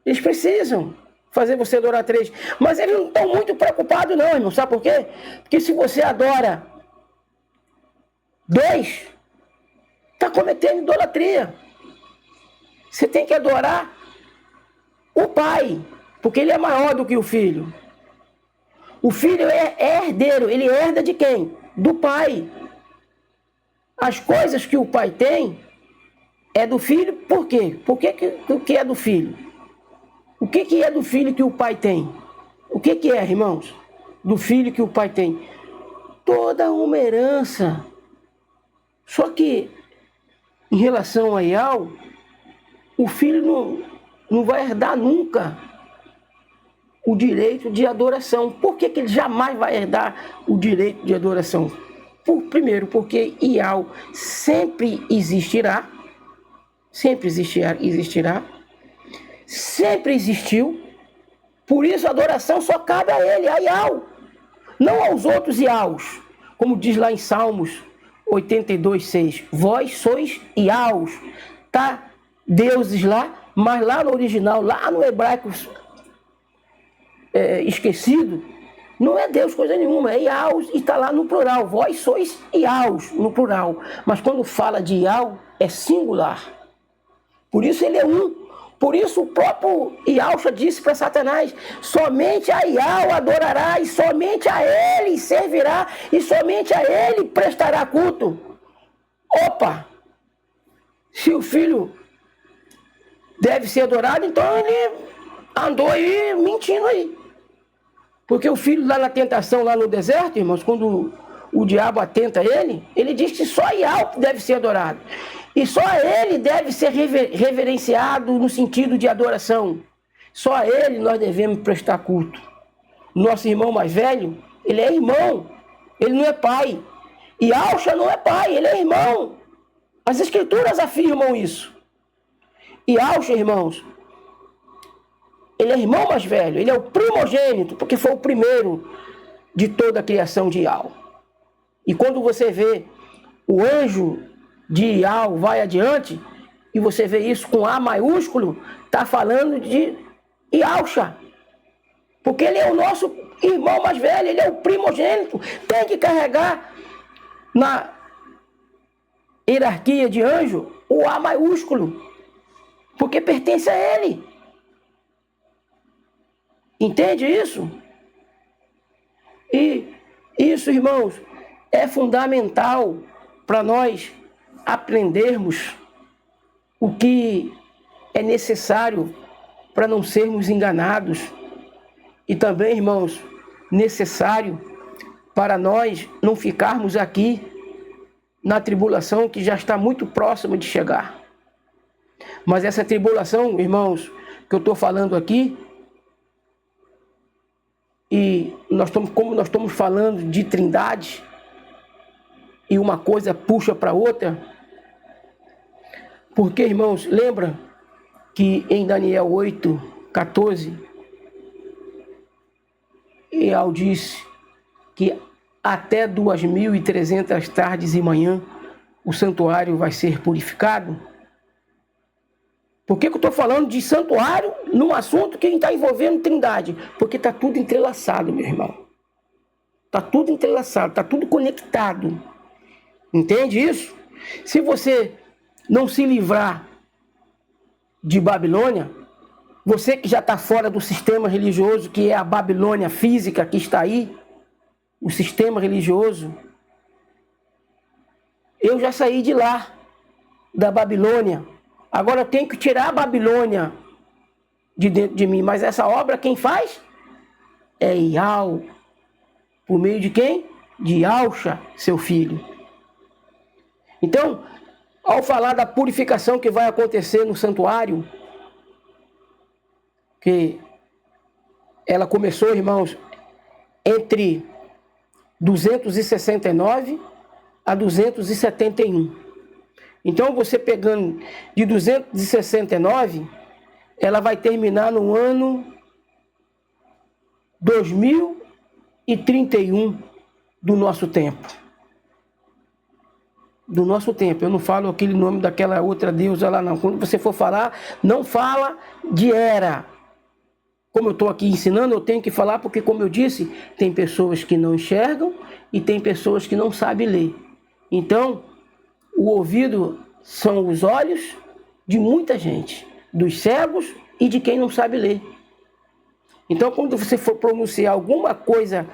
Eles precisam fazer você adorar 3. Mas eles não estão muito preocupados não, irmão. Sabe por quê? Porque se você adora 2, está cometendo idolatria. Você tem que adorar o Pai, porque Ele é maior do que o Filho. O Filho é herdeiro, ele herda de quem? Do Pai. As coisas que o Pai tem é do Filho, por quê? Por que é do Filho? O que é do Filho que o Pai tem? O que é, irmãos? Do Filho que o Pai tem? Toda uma herança. Só que, em relação a Ial, o Filho não vai herdar nunca o direito de adoração. Por que ele jamais vai herdar o direito de adoração? Primeiro, porque Ial sempre existirá, sempre existiu, por isso a adoração só cabe a ele, a Ial, não aos outros Ials, como diz lá em Salmos 82:6, vós sois Ials, tá? Deuses lá, mas lá no original, lá no hebraico esquecido, não é Deus coisa nenhuma, é Ials e está lá no plural, vós sois Ials, no plural, mas quando fala de Ial, é singular, por isso ele é um. Por isso o próprio Ialcha disse para Satanás, somente a Ial adorará, e somente a ele servirá, e somente a ele prestará culto. Opa! Se o Filho deve ser adorado, então ele andou aí mentindo aí. Porque o Filho lá na tentação, lá no deserto, irmãos, quando o diabo atenta ele diz que só Ial deve ser adorado. E só a ele deve ser reverenciado no sentido de adoração. Só a ele nós devemos prestar culto. Nosso irmão mais velho, ele é irmão, ele não é pai. Ialcha não é pai, ele é irmão. As escrituras afirmam isso. Ialcha, irmãos, ele é irmão mais velho, ele é o primogênito, porque foi o primeiro de toda a criação de Ial. E quando você vê o anjo de Ial vai adiante, e você vê isso com A maiúsculo, está falando de Ialcha, porque ele é o nosso irmão mais velho, ele é o primogênito, tem que carregar na hierarquia de anjo o A maiúsculo, porque pertence a ele. Entende isso? E isso, irmãos, é fundamental para nós aprendermos o que é necessário para não sermos enganados, e também, irmãos, necessário para nós não ficarmos aqui na tribulação que já está muito próxima de chegar. Mas essa tribulação, irmãos, que eu estou falando aqui, e como nós estamos falando de trindade, e uma coisa puxa para outra, porque, irmãos, lembra que em Daniel 8:14, Ial disse que até 2.300 tardes e manhã o santuário vai ser purificado? Por que eu estou falando de santuário num assunto que está envolvendo trindade? Porque está tudo entrelaçado, meu irmão. Está tudo entrelaçado, está tudo conectado. Entende isso? Se você não se livrar de Babilônia, você que já está fora do sistema religioso, que é a Babilônia física que está aí, o sistema religioso, eu já saí de lá, da Babilônia. Agora eu tenho que tirar a Babilônia de dentro de mim. Mas essa obra quem faz? É Ial. Por meio de quem? De Ialcha, seu filho. Então, ao falar da purificação que vai acontecer no santuário, que ela começou, irmãos, entre 269 a 271. Então, você pegando de 269 ela vai terminar no ano 2031 do nosso tempo. Do nosso tempo. Eu não falo aquele nome daquela outra deusa lá, não. Quando você for falar, não fala de era. Como eu estou aqui ensinando, eu tenho que falar porque, como eu disse, tem pessoas que não enxergam e tem pessoas que não sabem ler. Então, o ouvido são os olhos de muita gente, dos cegos e de quem não sabe ler. Então, quando você for pronunciar alguma coisa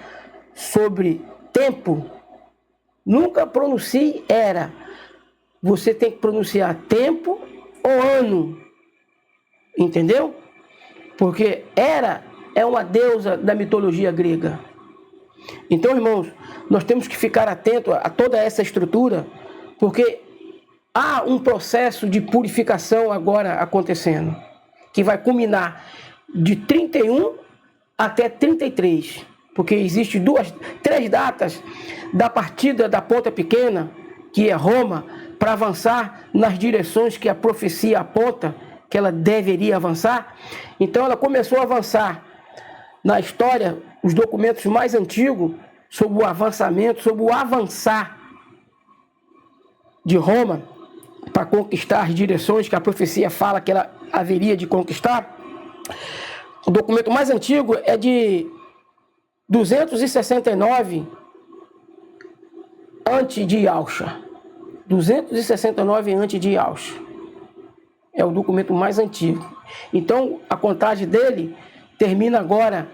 sobre tempo, nunca pronuncie era. Você tem que pronunciar tempo ou ano. Entendeu? Porque Hera é uma deusa da mitologia grega. Então, irmãos, nós temos que ficar atentos a toda essa estrutura, porque há um processo de purificação agora acontecendo, que vai culminar de 31 até 33, porque existem três datas da partida da ponta pequena, que é Roma, para avançar nas direções que a profecia aponta que ela deveria avançar. Então ela começou a avançar na história, os documentos mais antigos, sobre o avançamento, sobre o avançar de Roma para conquistar as direções que a profecia fala que ela haveria de conquistar. O documento mais antigo é de 269 antes de Yahshua. 269 antes de Yahshua. É o documento mais antigo. Então, a contagem dele termina agora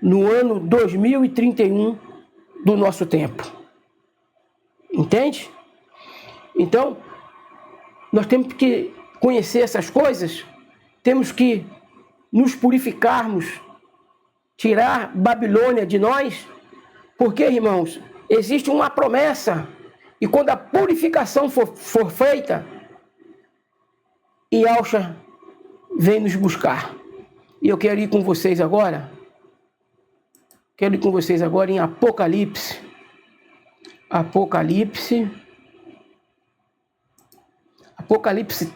no ano 2031 do nosso tempo. Entende? Então, nós temos que conhecer essas coisas, temos que nos purificarmos, tirar Babilônia de nós, porque, irmãos, existe uma promessa, e quando a purificação for feita, Yahshua vem nos buscar. E eu quero ir com vocês agora. Quero ir com vocês agora em Apocalipse. Apocalipse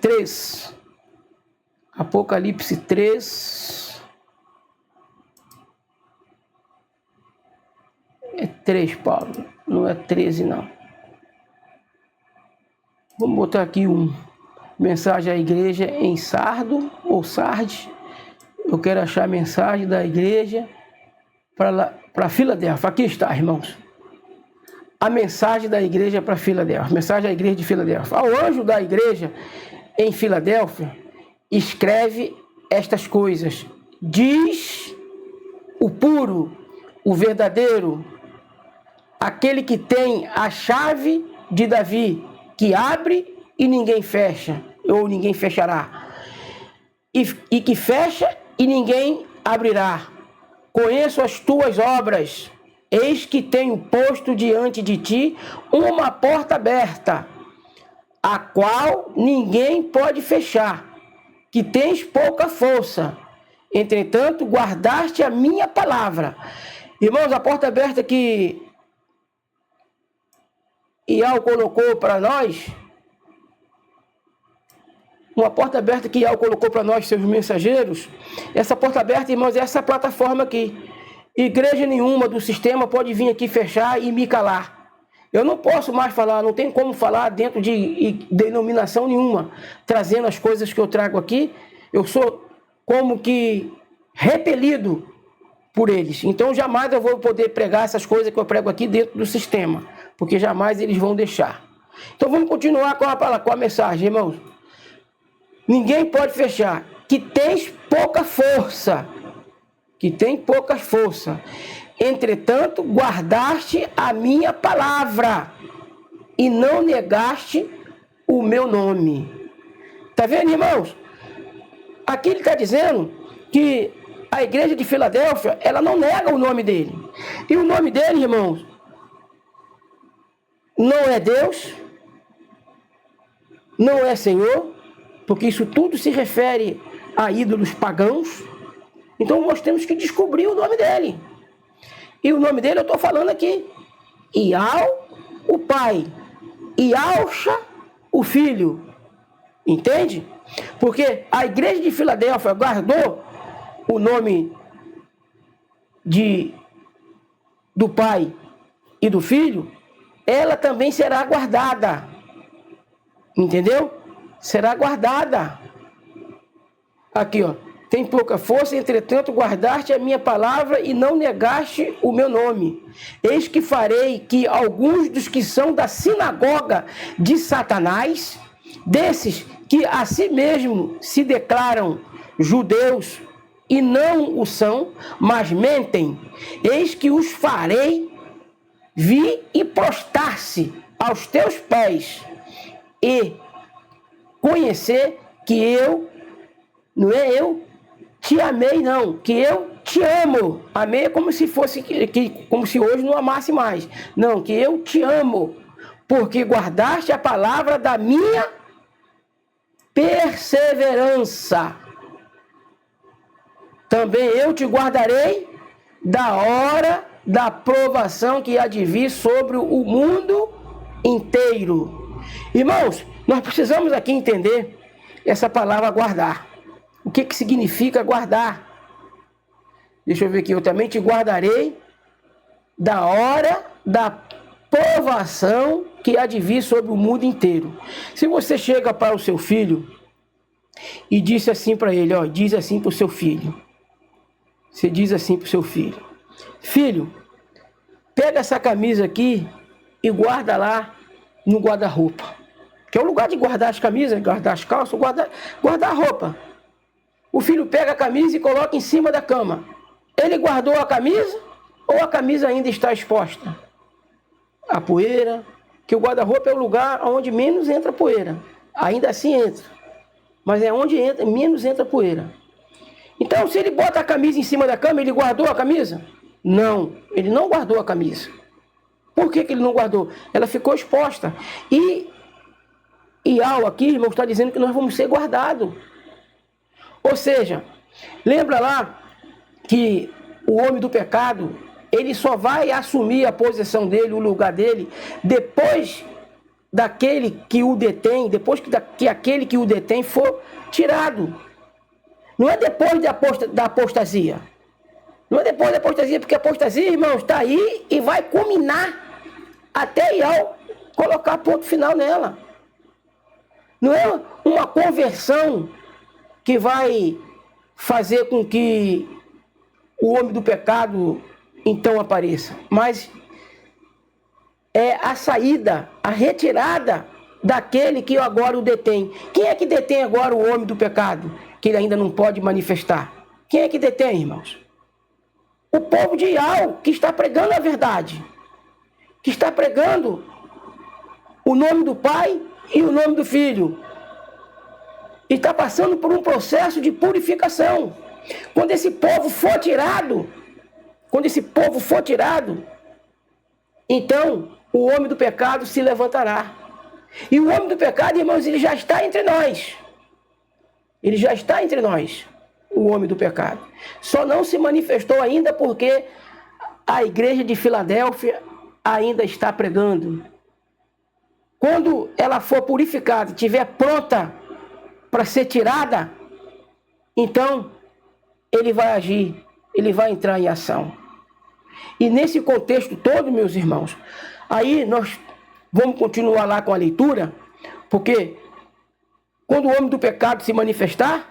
3. Apocalipse 3. É 3, Paulo. Não é 13, não. Vamos botar aqui mensagem à igreja em Sardo ou Sardes. Eu quero achar a mensagem da igreja para Filadélfia. Aqui está, irmãos. A mensagem da igreja para Filadélfia. Mensagem à igreja de Filadélfia. Ao anjo da igreja em Filadélfia, escreve estas coisas. Diz o puro, o verdadeiro, aquele que tem a chave de Davi, que abre e ninguém fecha, ou ninguém fechará, e que fecha e ninguém abrirá. Conheço as tuas obras, eis que tenho posto diante de ti uma porta aberta, a qual ninguém pode fechar, que tens pouca força, entretanto guardaste a minha palavra. Irmãos, a porta aberta que Yahweh colocou para nós, uma porta aberta que Yahweh colocou para nós, seus mensageiros, essa porta aberta, irmãos, é essa plataforma aqui. Igreja nenhuma do sistema pode vir aqui fechar e me calar. Eu não posso mais falar, não tem como falar dentro de denominação nenhuma, trazendo as coisas que eu trago aqui. Eu sou como que repelido por eles. Então jamais eu vou poder pregar essas coisas que eu prego aqui dentro do sistema, porque jamais eles vão deixar. Então vamos continuar com a mensagem, irmãos. Ninguém pode fechar, que tens pouca força, que tem pouca força. Entretanto, guardaste a minha palavra e não negaste o meu nome. Tá vendo, irmãos? Aqui ele está dizendo que a igreja de Filadélfia, ela não nega o nome dele. E o nome dele, irmãos, não é Deus, não é Senhor, porque isso tudo se refere a ídolos pagãos. Então nós temos que descobrir o nome dele. E o nome dele eu estou falando aqui. Ial, o pai. Yahshua, o filho. Entende? Porque a igreja de Filadélfia guardou o nome do Pai e do Filho, ela também será guardada. Entendeu? Será guardada. Aqui, ó. Tem pouca força, entretanto guardaste a minha palavra e não negaste o meu nome. Eis que farei que alguns dos que são da sinagoga de Satanás, desses que a si mesmo se declaram judeus e não o são, mas mentem, eis que os farei vir e prostrar-se aos teus pés e conhecer que eu, não é eu te amei, não, que eu te amo. Amei é como se fosse como se hoje não amasse mais. Não, que eu te amo, porque guardaste a palavra da minha perseverança. Também eu te guardarei da hora da provação que há de vir sobre o mundo inteiro. Irmãos, nós precisamos aqui entender essa palavra guardar. O que significa guardar? Deixa eu ver aqui. Eu também te guardarei da hora da provação que há de vir sobre o mundo inteiro. Se você chega para o seu filho e diz assim para ele, ó, diz assim para o seu filho. Você diz assim para o seu filho: filho, pega essa camisa aqui e guarda lá no guarda-roupa. Que é o lugar de guardar as camisas, guardar as calças, guardar a roupa. O filho pega a camisa e coloca em cima da cama. Ele guardou a camisa ou a camisa ainda está exposta? A poeira, que o guarda-roupa é o lugar onde menos entra poeira. Ainda assim entra, mas é onde menos entra poeira. Então, se ele bota a camisa em cima da cama, ele guardou a camisa? Não, ele não guardou a camisa. Por que ele não guardou? Ela ficou exposta. E aqui, irmão, está dizendo que nós vamos ser guardados. Ou seja, lembra lá que o homem do pecado, ele só vai assumir a posição dele, o lugar dele, depois daquele que o detém, depois que aquele que o detém for tirado. Não é depois da apostasia. Não é depois da apostasia, porque a apostasia, irmãos, está aí e vai culminar até Iau colocar ponto final nela. Não é uma conversão que vai fazer com que o homem do pecado então apareça, mas é a saída, a retirada daquele que agora o detém. Quem é que detém agora o homem do pecado, que ele ainda não pode manifestar? Quem é que detém, irmãos? O povo de Iau, que está pregando a verdade, que está pregando o nome do Pai e o nome do Filho. E está passando por um processo de purificação. Quando esse povo for tirado, então o homem do pecado se levantará. E o homem do pecado, irmãos, ele já está entre nós. Ele já está entre nós, o homem do pecado. Só não se manifestou ainda porque a igreja de Filadélfia ainda está pregando. Quando ela for purificada, estiver pronta para ser tirada, então ele vai agir, ele vai entrar em ação. E nesse contexto todo, meus irmãos, aí nós vamos continuar lá com a leitura, porque quando o homem do pecado se manifestar,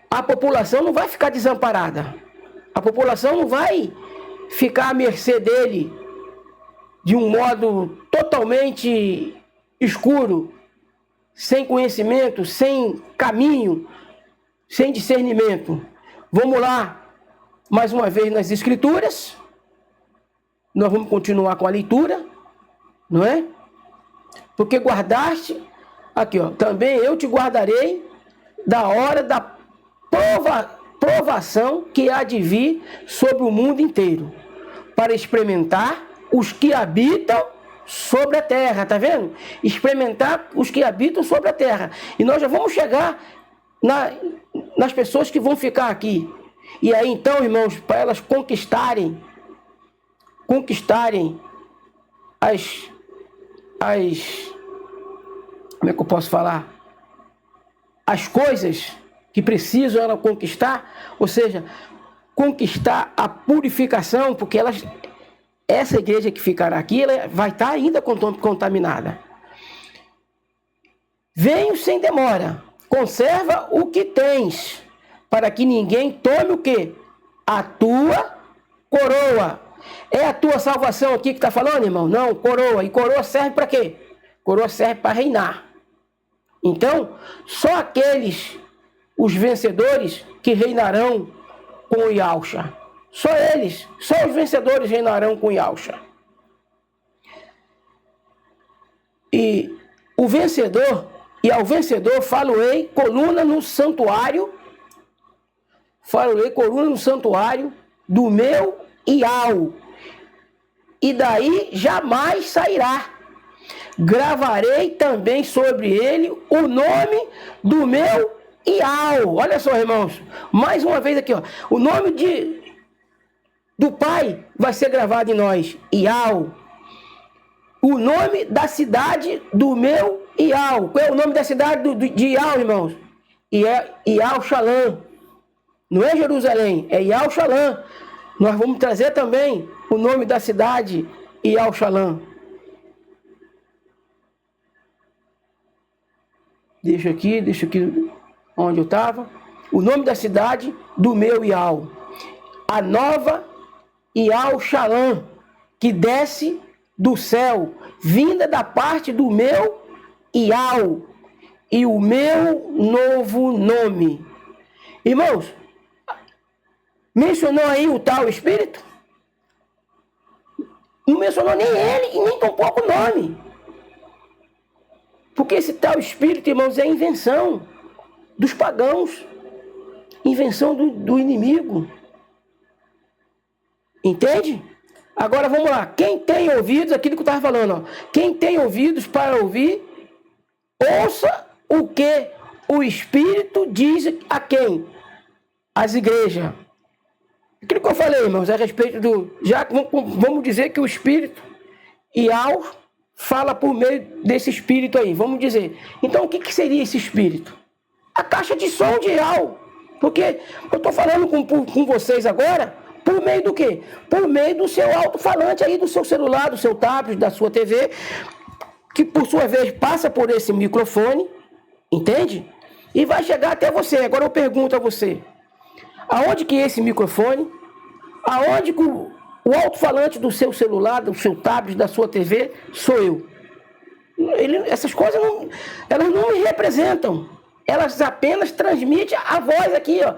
a população não vai ficar desamparada. A população não vai ficar à mercê dele de um modo totalmente escuro, sem conhecimento, sem caminho, sem discernimento. Vamos lá, mais uma vez nas Escrituras. Nós vamos continuar com a leitura, não é? Porque guardaste, aqui ó, também eu te guardarei da hora da provação que há de vir sobre o mundo inteiro, para experimentar os que habitam sobre a terra, tá vendo? Experimentar os que habitam sobre a terra. E nós já vamos chegar nas pessoas que vão ficar aqui. E aí então, irmãos, para elas conquistarem como é que eu posso falar? as coisas que precisam ela conquistar, ou seja, conquistar a purificação, porque essa igreja que ficará aqui, ela vai estar ainda contaminada. Venho sem demora, conserva o que tens, para que ninguém tome o quê? A tua coroa. É a tua salvação aqui que está falando, irmão? Não, coroa. E coroa serve para quê? Coroa serve para reinar. Então, só aqueles, os vencedores, que reinarão com Yahshua. Só eles, só os vencedores reinarão com Yahshua. E o vencedor, e ao vencedor falo-ei coluna no santuário, do meu Iau, e daí jamais sairá. Gravarei também sobre ele o nome do meu Iau. Olha só, irmãos, mais uma vez aqui, ó, o nome do Pai vai ser gravado em nós, Iau. O nome da cidade do meu Iau. Qual é o nome da cidade de Iau, irmãos? Iau Shalom. Não é Jerusalém, é Iau Shalom. Nós vamos trazer também o nome da cidade, Iau Shalom. Deixa aqui onde eu estava. O nome da cidade do meu Iau. A nova Iau Shalom, que desce do céu, vinda da parte do meu Iau, e o meu novo nome. Irmãos, mencionou aí o tal Espírito? Não mencionou nem ele e nem tampouco o nome. Porque esse tal Espírito, irmãos, é invenção dos pagãos, invenção do inimigo. Entende? Agora vamos lá. Quem tem ouvidos, aquilo que eu estava falando, ó, quem tem ouvidos para ouvir, ouça o que o Espírito diz a quem? As igrejas. Aquilo que eu falei, irmãos, a respeito já vamos dizer que o Espírito Iau fala por meio desse Espírito aí, vamos dizer. Então, o que seria esse Espírito? A caixa de som de Iau. Porque eu estou falando com vocês agora, por meio do quê? Por meio do seu alto-falante aí, do seu celular, do seu tablet, da sua TV, que por sua vez passa por esse microfone, entende? E vai chegar até você. Agora eu pergunto a você, aonde que esse microfone, aonde que o alto-falante do seu celular, do seu tablet, da sua TV, sou eu? Essas coisas elas não me representam. Elas apenas transmitem a voz aqui, ó,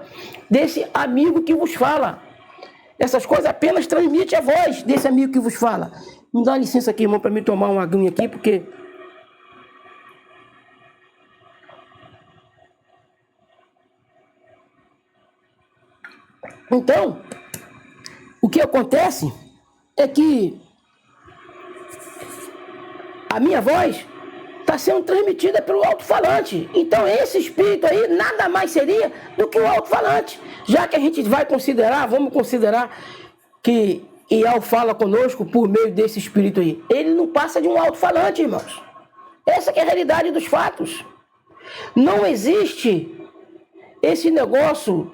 desse amigo que vos fala. Essas coisas apenas transmitem a voz desse amigo que vos fala. Me dá licença aqui, irmão, para me tomar uma aguinha aqui, porque... Então, o que acontece é que a minha voz está sendo transmitida pelo alto-falante. Então, esse espírito aí nada mais seria do que o alto-falante. Já que a gente vamos considerar que Iau fala conosco por meio desse espírito aí. Ele não passa de um alto-falante, irmãos. Essa que é a realidade dos fatos. Não existe esse negócio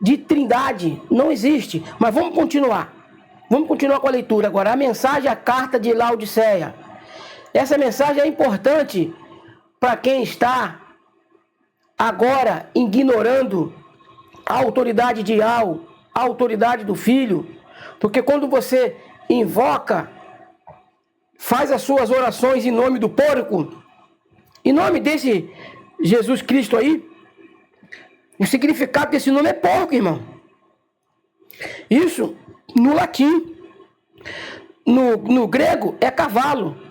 de trindade, não existe. Mas vamos continuar. Vamos continuar com a leitura agora. A mensagem, a carta de Laodiceia. Essa mensagem é importante para quem está agora ignorando a autoridade de Iau, a autoridade do Filho. Porque quando você invoca, faz as suas orações em nome do porco, em nome desse Jesus Cristo aí, o significado desse nome é porco, irmão. Isso no latim. No grego é cavalo.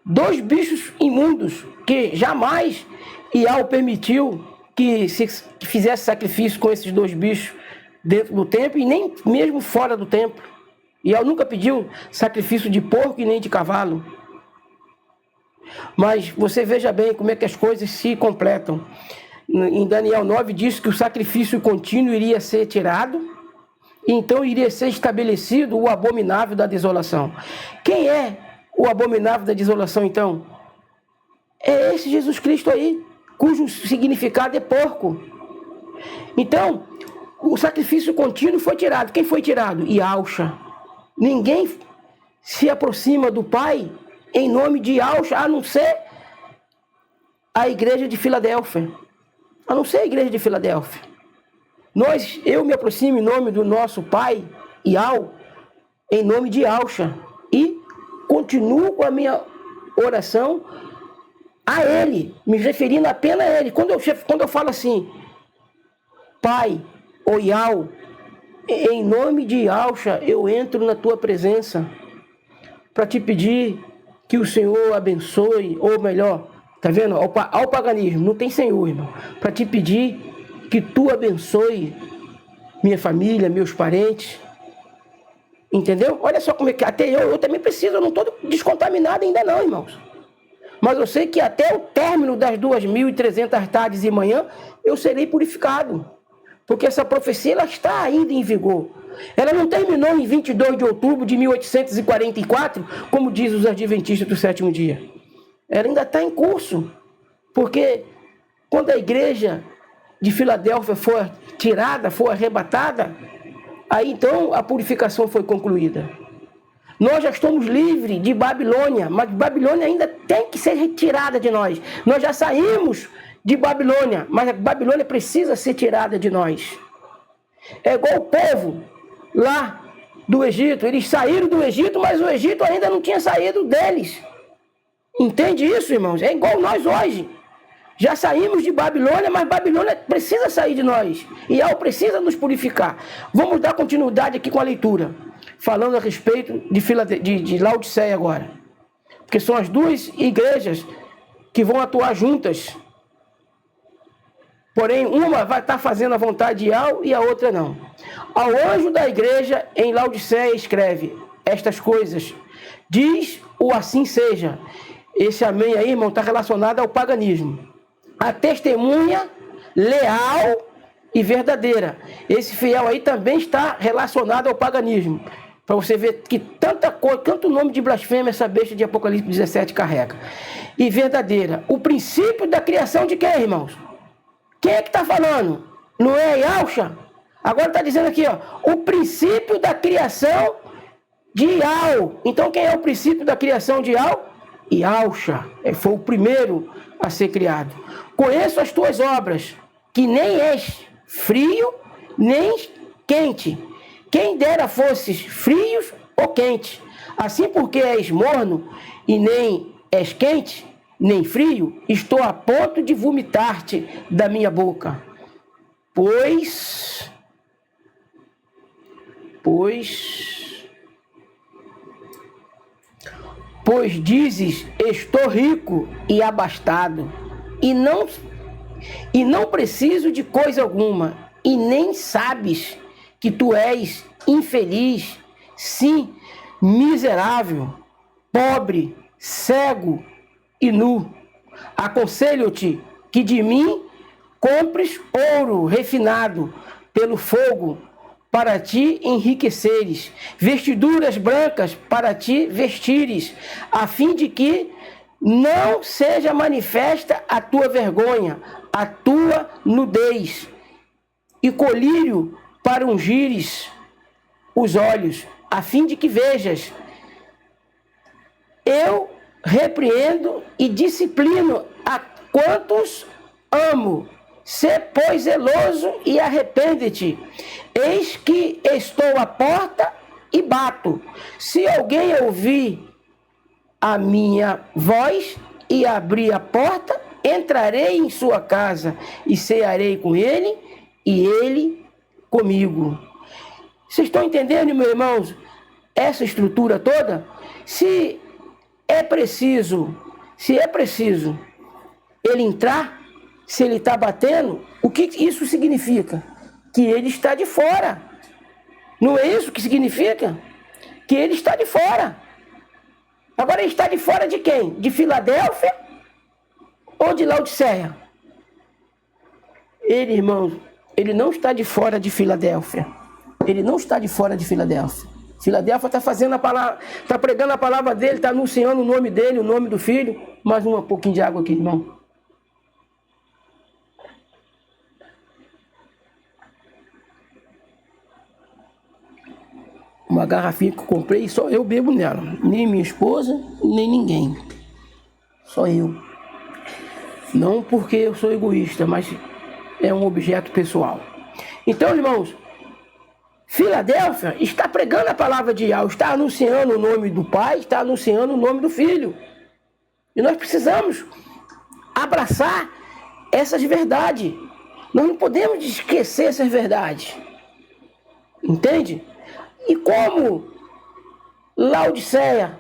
Dois bichos imundos que jamais Iau permitiu que fizesse sacrifício com esses dois bichos dentro do templo e nem mesmo fora do templo. Iau nunca pediu sacrifício de porco e nem de cavalo. Mas você veja bem como é que as coisas se completam. Em Daniel 9 diz que o sacrifício contínuo iria ser tirado, e então iria ser estabelecido o abominável da desolação. Quem é o abominável da desolação, então? É esse Jesus Cristo aí, cujo significado é porco. Então, o sacrifício contínuo foi tirado. Quem foi tirado? Yahshua. Ninguém se aproxima do Pai em nome de Yahshua, a não ser a igreja de Filadélfia. A não ser a igreja de Filadélfia. Eu me aproximo em nome do nosso Pai, Yahweh, em nome de Yahshua. E continuo com a minha oração a Ele, me referindo apenas a Ele. Quando eu falo assim, Pai, ou Yahweh, em nome de Yahshua, eu entro na Tua presença para te pedir que o Senhor abençoe, ou melhor, tá vendo? Ao paganismo, não tem Senhor, irmão. Para te pedir que Tu abençoe minha família, meus parentes. Entendeu? Olha só como é que até eu também preciso, eu não estou descontaminado ainda não, irmãos. Mas eu sei que até o término das 2.300 tardes e manhã, eu serei purificado. Porque essa profecia ela está ainda em vigor. Ela não terminou em 22 de outubro de 1844, como diz os adventistas do sétimo dia. Ela ainda está em curso. Porque quando a igreja de Filadélfia for tirada, for arrebatada, aí então a purificação foi concluída. Nós já estamos livres de Babilônia, mas Babilônia ainda tem que ser retirada de nós. Nós já saímos de Babilônia, mas a Babilônia precisa ser tirada de nós. É igual o povo lá do Egito. Eles saíram do Egito, mas o Egito ainda não tinha saído deles. Entende isso, irmãos? É igual nós hoje. Já saímos de Babilônia, mas Babilônia precisa sair de nós. E ela precisa nos purificar. Vamos dar continuidade aqui com a leitura. Falando a respeito de Laodiceia agora. Porque são as duas igrejas que vão atuar juntas. Porém, uma vai estar fazendo a vontade de Yahweh e a outra não. Ao anjo da igreja em Laodiceia escreve estas coisas. Diz o assim seja. Esse amém aí, irmão, está relacionado ao paganismo. A testemunha leal e verdadeira. Esse fiel aí também está relacionado ao paganismo. Para você ver que tanta coisa, tanto nome de blasfêmia essa besta de Apocalipse 17 carrega. E verdadeira. O princípio da criação de quem, irmãos? Quem é que está falando? Não é Yahshua? Agora está dizendo aqui, ó, o princípio da criação de Yahweh. Então quem é o princípio da criação de Yahweh? Yahshua. Foi o primeiro a ser criado. Conheço as tuas obras, que nem és frio, nem quente. Quem dera fosses frios ou quente. Assim porque és morno e nem és quente, nem frio, estou a ponto de vomitar-te da minha boca. Pois dizes, estou rico e abastado, e não preciso de coisa alguma, e nem sabes que tu és infeliz, sim, miserável, pobre, cego e nu. Aconselho-te que de mim compres ouro refinado pelo fogo, para ti enriqueceres, vestiduras brancas para ti vestires, a fim de que não seja manifesta a tua vergonha, a tua nudez, e colírio para ungires os olhos, a fim de que vejas. Eu repreendo e disciplino a quantos amo. Sê, pois, zeloso e arrepende-te. Eis que estou à porta e bato. Se alguém ouvir a minha voz e abrir a porta, entrarei em sua casa e cearei com ele e ele comigo. Vocês estão entendendo, meus irmãos, essa estrutura toda? Se é preciso ele entrar, se ele está batendo, o que isso significa? Que ele está de fora. Não é isso que significa? Que ele está de fora. Agora ele está de fora de quem? De Filadélfia ou de Laodiceia? Ele, irmãos, ele não está de fora de Filadélfia. Ele não está de fora de Filadélfia. Filadélfia está fazendo a palavra, está pregando a palavra dele, está anunciando o nome dele, o nome do filho. Mais um pouquinho de água aqui, irmão. Uma garrafinha que eu comprei e só eu bebo nela. Nem minha esposa, nem ninguém. Só eu. Não porque eu sou egoísta, mas é um objeto pessoal. Então, irmãos, Filadélfia está pregando a palavra de Yahweh, está anunciando o nome do Pai, está anunciando o nome do Filho. E nós precisamos abraçar essas verdades. Nós não podemos esquecer essas verdades. Entende? E como Laodiceia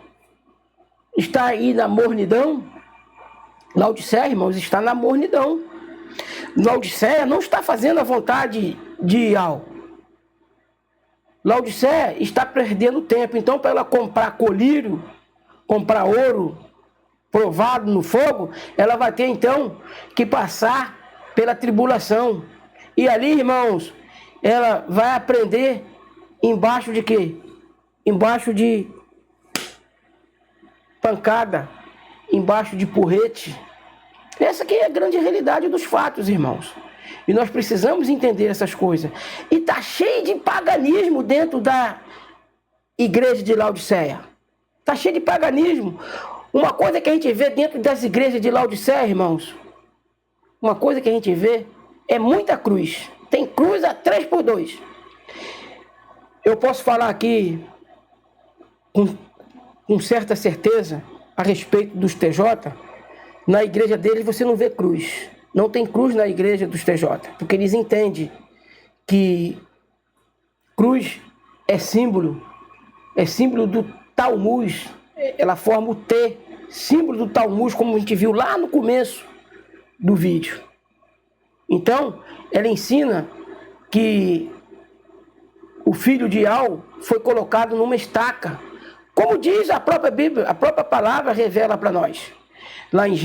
está aí na mornidão, Laodiceia, irmãos, está na mornidão. Laodiceia não está fazendo a vontade de Yahweh. Laodiceia está perdendo tempo. Então, para ela comprar colírio, comprar ouro provado no fogo, ela vai ter, então, que passar pela tribulação. E ali, irmãos, ela vai aprender embaixo de quê? Embaixo de pancada, embaixo de porrete. Essa aqui é a grande realidade dos fatos, irmãos. E nós precisamos entender essas coisas. E está cheio de paganismo dentro da igreja de Laodiceia. Está cheio de paganismo. Uma coisa que a gente vê dentro das igrejas de Laodiceia, irmãos, uma coisa que a gente vê é muita cruz. Tem cruz a 3x2. Eu posso falar aqui com certa certeza a respeito dos TJ. Na igreja deles você não vê cruz. Não tem cruz na igreja dos TJ. Porque eles entendem que cruz é símbolo do Talmud. Ela forma o T, símbolo do Talmud, como a gente viu lá no começo do vídeo. Então, ela ensina que o filho de Yahweh foi colocado numa estaca. Como diz a própria Bíblia, a própria palavra revela para nós. Lá em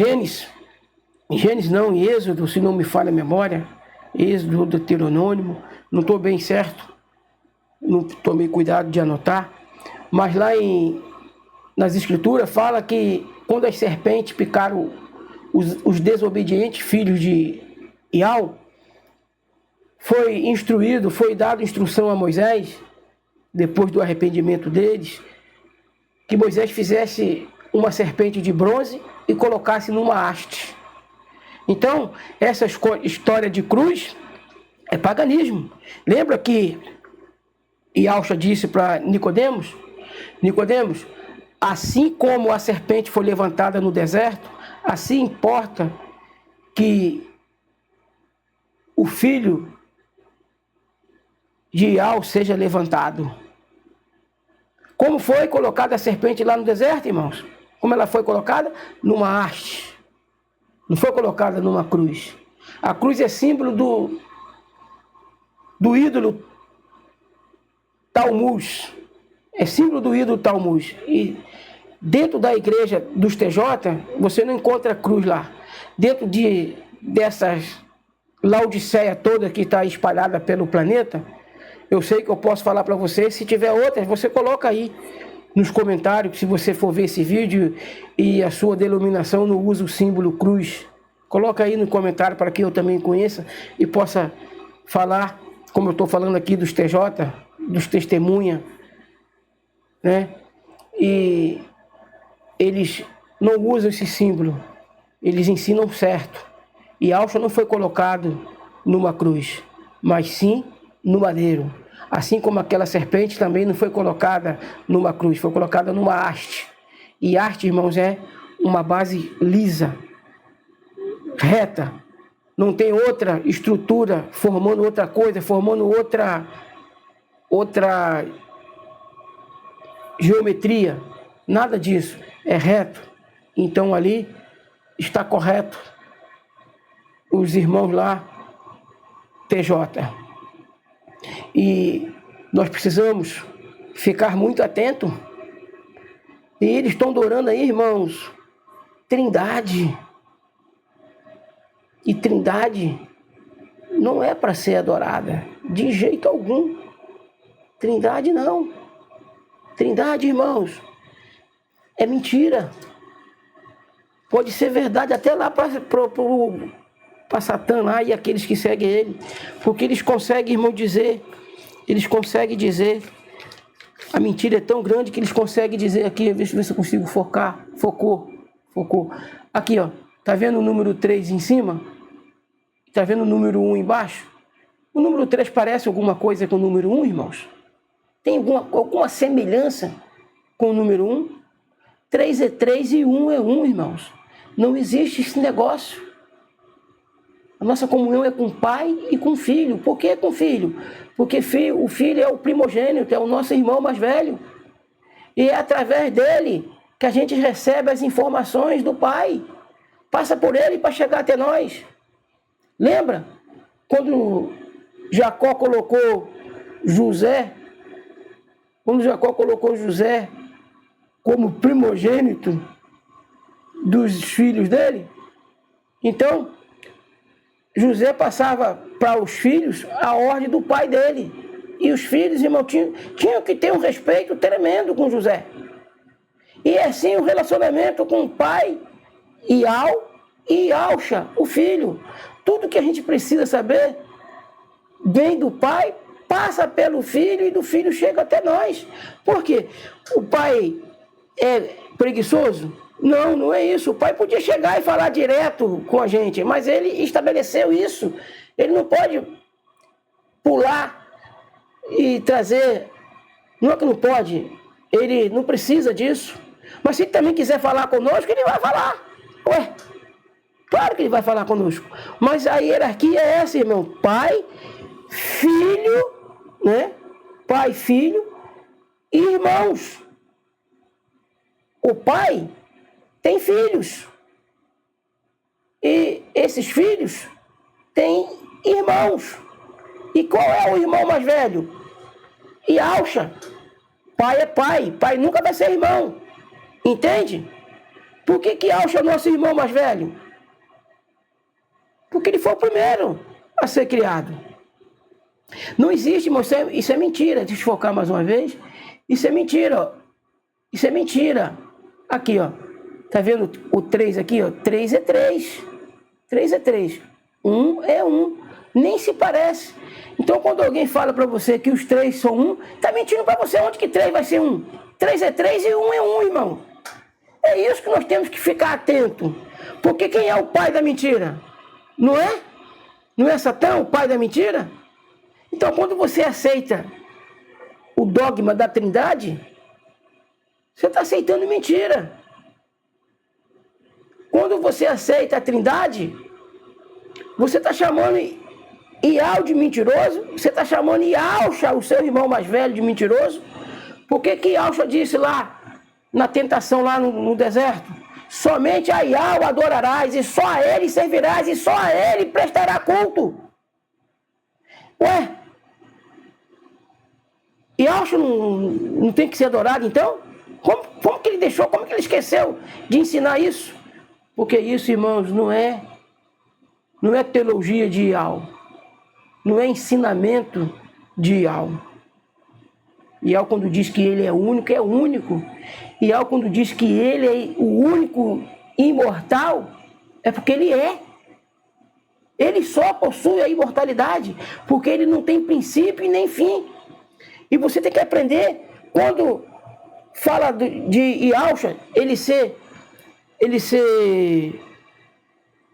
em Êxodo, se não me falha a memória, Êxodo, Deuteronômio, não estou bem certo, não tomei cuidado de anotar, mas lá nas escrituras fala que quando as serpentes picaram os desobedientes filhos de Yahweh, foi dada instrução a Moisés, depois do arrependimento deles, que Moisés fizesse uma serpente de bronze e colocasse numa haste. Então, essa história de cruz é paganismo. Lembra que Yahshua disse para Nicodemos, assim como a serpente foi levantada no deserto, assim importa que o filho de Yahweh seja levantado. Como foi colocada a serpente lá no deserto, irmãos? Como ela foi colocada? Numa haste. Não foi colocada numa cruz. A cruz é símbolo do ídolo Talmud. É símbolo do ídolo Talmud. E dentro da igreja dos TJ, você não encontra cruz lá. Dentro dessas Laodiceia toda que está espalhada pelo planeta, eu sei que eu posso falar para você. Se tiver outras, você coloca aí nos comentários, se você for ver esse vídeo e a sua denominação não usa o símbolo cruz. Coloca aí no comentário para que eu também conheça e possa falar, como eu estou falando aqui dos TJ, dos testemunha, né? E eles não usam esse símbolo, eles ensinam certo. E Yahshua não foi colocado numa cruz, mas sim no madeiro. Assim como aquela serpente também não foi colocada numa cruz, foi colocada numa haste. E haste, irmãos, é uma base lisa, reta. Não tem outra estrutura formando outra coisa, formando outra geometria. Nada disso. É reto. Então ali está correto. Os irmãos lá, TJ. E nós precisamos ficar muito atentos. E eles estão adorando aí, irmãos, Trindade. E Trindade não é para ser adorada, de jeito algum. Trindade não. Trindade, irmãos, é mentira. Pode ser verdade até lá para Satã lá e aqueles que seguem ele. Porque eles conseguem, irmão, dizer A mentira é tão grande que eles conseguem dizer aqui, deixa eu ver se eu consigo focar. Focou. Aqui, ó, tá vendo o número 3 em cima? Tá vendo o número 1 embaixo? O número 3 parece alguma coisa com o número 1, irmãos? Tem alguma semelhança com o número 1? 3 é 3 e 1 é 1, irmãos. Não existe esse negócio. A nossa comunhão é com o pai e com o filho. Por que com o filho? Porque o filho é o primogênito, é o nosso irmão mais velho. E é através dele que a gente recebe as informações do pai. Passa por ele para chegar até nós. Lembra? Quando Jacó colocou José como primogênito dos filhos dele, então José passava para os filhos a ordem do pai dele. E os filhos, irmão, tinham que ter um respeito tremendo com José. E assim o relacionamento com o pai e Alcha, o filho. Tudo que a gente precisa saber vem do pai, passa pelo filho e do filho chega até nós. Por quê? O pai é preguiçoso? Não, não é isso. O pai podia chegar e falar direto com a gente, mas ele estabeleceu isso. Ele não pode pular e trazer. Não é que não pode, ele não precisa disso. Mas se ele também quiser falar conosco, ele vai falar. Ué, claro que ele vai falar conosco. Mas a hierarquia é essa, irmão. Pai, filho, né? Pai, filho e irmãos. O pai tem filhos. E esses filhos têm irmãos. E qual é o irmão mais velho? Alcha. Pai é pai. Pai nunca vai ser irmão. Entende? Por que Alcha é o nosso irmão mais velho? Porque ele foi o primeiro a ser criado. Não existe, irmão, isso é mentira. Deixa eu focar mais uma vez. Isso é mentira, ó. Isso é mentira. Aqui, ó. Tá vendo o 3 aqui, ó? 3 é 3. 3 é 3. 1 é 1. Nem se parece. Então, quando alguém fala para você que os 3 são 1, tá mentindo para você. Onde que 3 vai ser 1? 3 é 3 e 1 é 1, irmão. É isso que nós temos que ficar atento. Porque quem é o pai da mentira? Não é? Não é Satã, o pai da mentira? Então, quando você aceita o dogma da Trindade, você está aceitando mentira. Quando você aceita a Trindade, você está chamando Ial de mentiroso, você está chamando Alcha, o seu irmão mais velho, de mentiroso. Por que Alcha disse lá, na tentação lá no deserto? Somente a Ial adorarás, e só a ele servirás, e só a ele prestará culto. Ué? E Alcha não tem que ser adorado, então? Como que ele deixou, como que ele esqueceu de ensinar isso? Porque isso, irmãos, não é teologia de Ial. Não é ensinamento de Ial. Ial, quando diz que ele é único, é único. Ial, quando diz que ele é o único imortal, é porque ele é. Ele só possui a imortalidade, porque ele não tem princípio e nem fim. E você tem que aprender, quando fala de Ialcha, ele ser,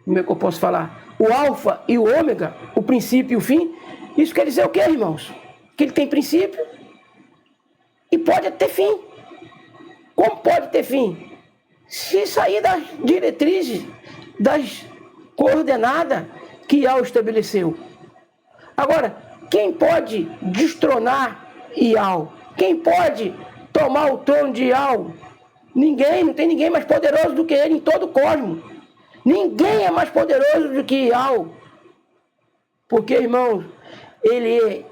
como é que eu posso falar? O alfa e o ômega, o princípio e o fim. Isso quer dizer o quê, irmãos? Que ele tem princípio e pode ter fim. Como pode ter fim? Se sair das diretrizes, das coordenadas que Ial estabeleceu. Agora, quem pode destronar Ial? Quem pode tomar o trono de Ial? Ninguém, não tem ninguém mais poderoso do que ele em todo o cosmos. Ninguém é mais poderoso do que Ial. Porque, irmãos, ele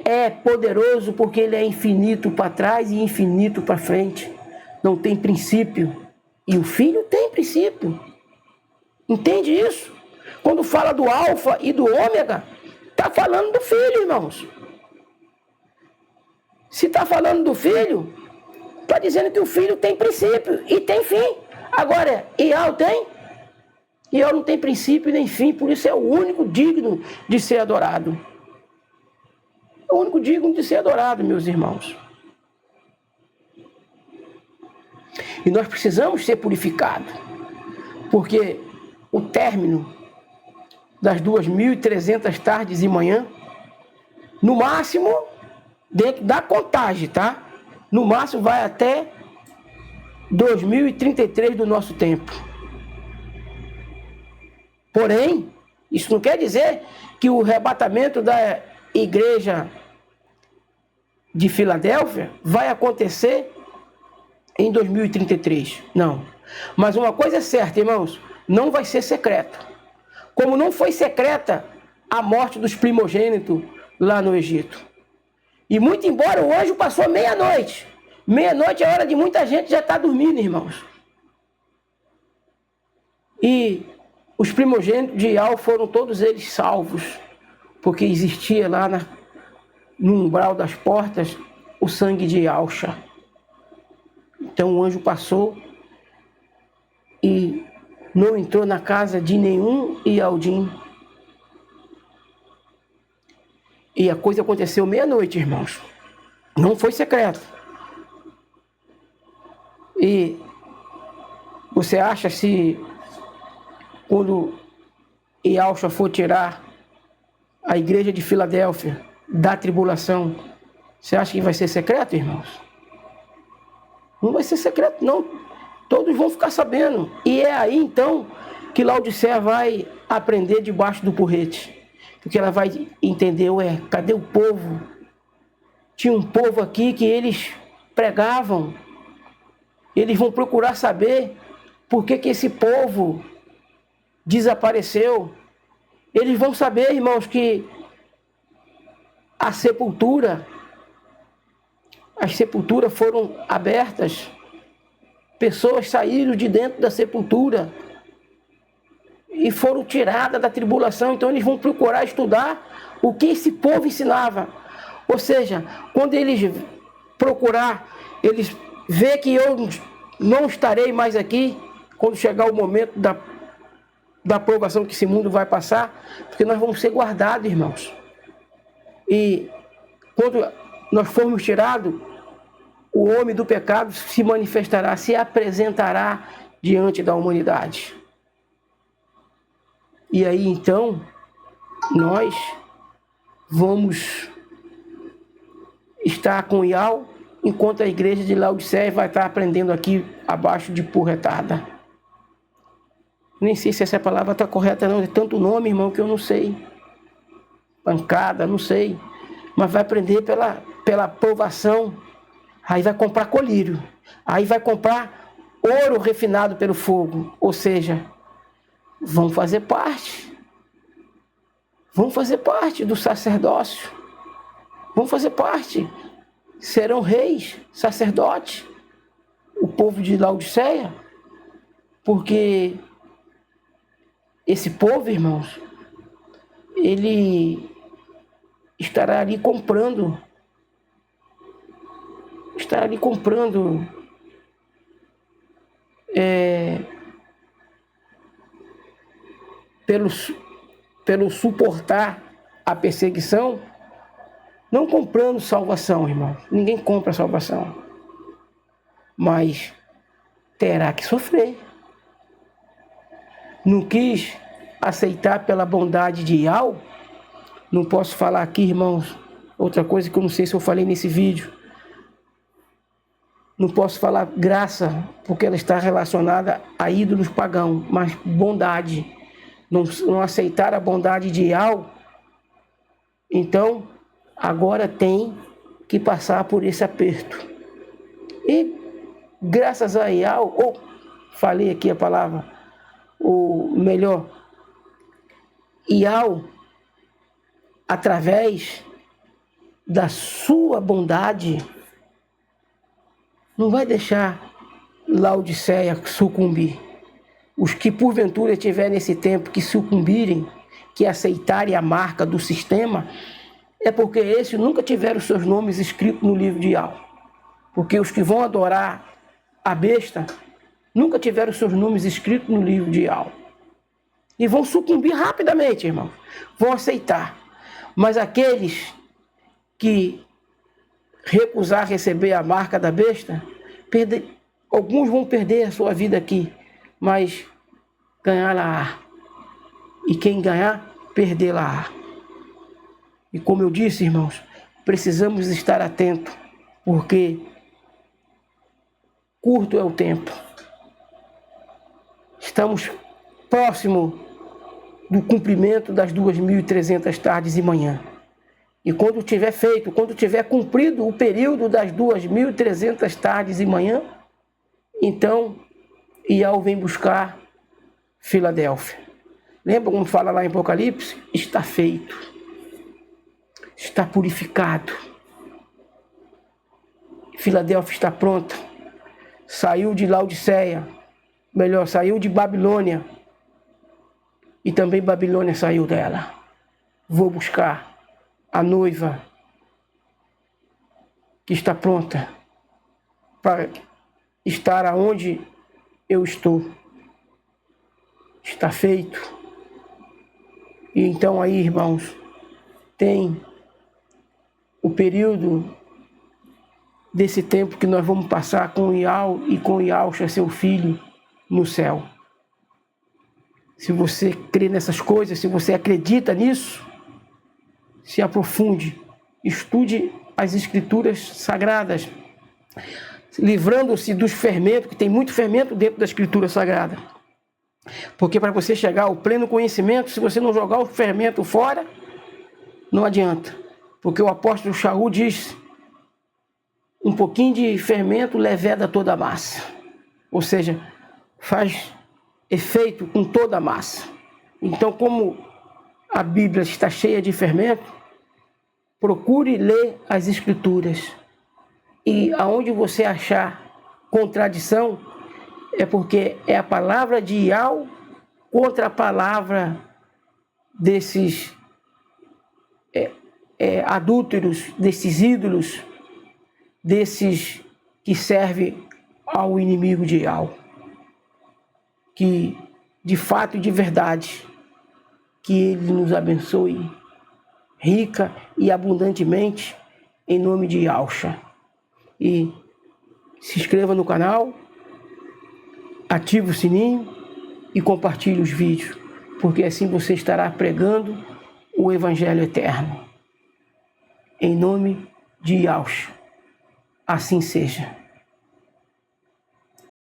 é poderoso porque ele é infinito para trás e infinito para frente. Não tem princípio. E o filho tem princípio. Entende isso? Quando fala do alfa e do ômega, está falando do filho, irmãos. Se está falando do filho, está dizendo que o filho tem princípio e tem fim. Agora, Ial tem? Ial não tem princípio nem fim, por isso é o único digno de ser adorado. É o único digno de ser adorado, meus irmãos. E nós precisamos ser purificados, porque o término das 2.300 tardes e manhã, no máximo, dentro da contagem, tá? No máximo vai até 2033 do nosso tempo. Porém, isso não quer dizer que o arrebatamento da igreja de Filadélfia vai acontecer em 2033. Não. Mas uma coisa é certa, irmãos, não vai ser secreto. Como não foi secreta a morte dos primogênitos lá no Egito. E muito embora o anjo passou meia-noite. Meia-noite é hora de muita gente já estar dormindo, irmãos. E os primogênitos de Ial foram todos eles salvos, porque existia lá no umbral das portas o sangue de Alcha. Então o anjo passou e não entrou na casa de nenhum Ialdim. E a coisa aconteceu meia-noite, irmãos. Não foi secreto. E você acha se quando Ialcha for tirar a igreja de Filadélfia da tribulação, você acha que vai ser secreto, irmãos? Não vai ser secreto, não. Todos vão ficar sabendo. E é aí, então, que Laodiceia vai aprender debaixo do porrete. Porque ela vai entender, cadê o povo? Tinha um povo aqui que eles pregavam. Eles vão procurar saber por que esse povo desapareceu. Eles vão saber, irmãos, que as sepulturas foram abertas. Pessoas saíram de dentro da sepultura e foram tiradas da tribulação. Então eles vão procurar estudar o que esse povo ensinava. Ou seja, quando eles procurar, eles vê que eu não estarei mais aqui, quando chegar o momento da provação que esse mundo vai passar, porque nós vamos ser guardados, irmãos. E quando nós formos tirados, o homem do pecado se manifestará, se apresentará diante da humanidade. E aí, então, nós vamos estar com Ial, enquanto a igreja de Laodiceia vai estar aprendendo aqui abaixo de porretada. Nem sei se essa palavra está correta, não. É tanto nome, irmão, que eu não sei. Pancada, não sei. Mas vai aprender pela provação. Aí vai comprar colírio. Aí vai comprar ouro refinado pelo fogo. Ou seja, vão fazer parte. Vão fazer parte do sacerdócio. Vão fazer parte. Serão reis, sacerdotes. O povo de Laodiceia. Porque esse povo, irmãos, ele estará ali comprando. Estará ali comprando pelo suportar a perseguição, não comprando salvação, irmão. Ninguém compra salvação. Mas terá que sofrer. Não quis aceitar pela bondade de Ial. Não posso falar aqui, irmãos, outra coisa que eu não sei se eu falei nesse vídeo. Não posso falar graça, porque ela está relacionada a ídolos pagãos, mas bondade. Não aceitar a bondade de Ial, então agora tem que passar por esse aperto. E graças a Ial, falei aqui a palavra, Ial, através da sua bondade, não vai deixar Laodiceia sucumbir. Os que porventura tiverem nesse tempo que sucumbirem, que aceitarem a marca do sistema, é porque esses nunca tiveram seus nomes escritos no livro de Ial. Porque os que vão adorar a besta nunca tiveram seus nomes escritos no livro de Ial. E vão sucumbir rapidamente, irmão. Vão aceitar. Mas aqueles que recusar receber a marca da besta, Alguns vão perder a sua vida aqui, mas ganhá-la-á. E quem ganhar, perdê-la-á. E como eu disse, irmãos, precisamos estar atentos, porque curto é o tempo. Estamos próximo do cumprimento das 2.300 tardes e manhã. E quando tiver cumprido o período das 2.300 tardes e manhã, então Ial vem buscar Filadélfia. Lembra como fala lá em Apocalipse? Está feito. Está purificado. Filadélfia está pronta. Saiu de Laodiceia. Melhor, saiu de Babilônia. E também Babilônia saiu dela. Vou buscar a noiva que está pronta para estar aonde eu estou. Está feito. E então aí, irmãos, tem o período desse tempo que nós vamos passar com Ial e com Ialcha, seu filho, no céu. Se você crê nessas coisas, se você acredita nisso, se aprofunde, estude as escrituras sagradas, livrando-se dos fermentos, que tem muito fermento dentro da escritura sagrada. Porque para você chegar ao pleno conhecimento, se você não jogar o fermento fora, não adianta. Porque o apóstolo Shaul diz, um pouquinho de fermento leveda toda a massa. Ou seja, faz efeito com toda a massa. Então, como a Bíblia está cheia de fermento, procure ler as escrituras. E aonde você achar contradição, é porque é a palavra de Ial contra a palavra desses adúlteros, desses ídolos, desses que servem ao inimigo de Ial. Que, de fato e de verdade, que Ele nos abençoe rica e abundantemente, em nome de Ialcha. E se inscreva no canal, ative o sininho e compartilhe os vídeos, porque assim você estará pregando o Evangelho eterno. Em nome de Ialcha. Assim seja.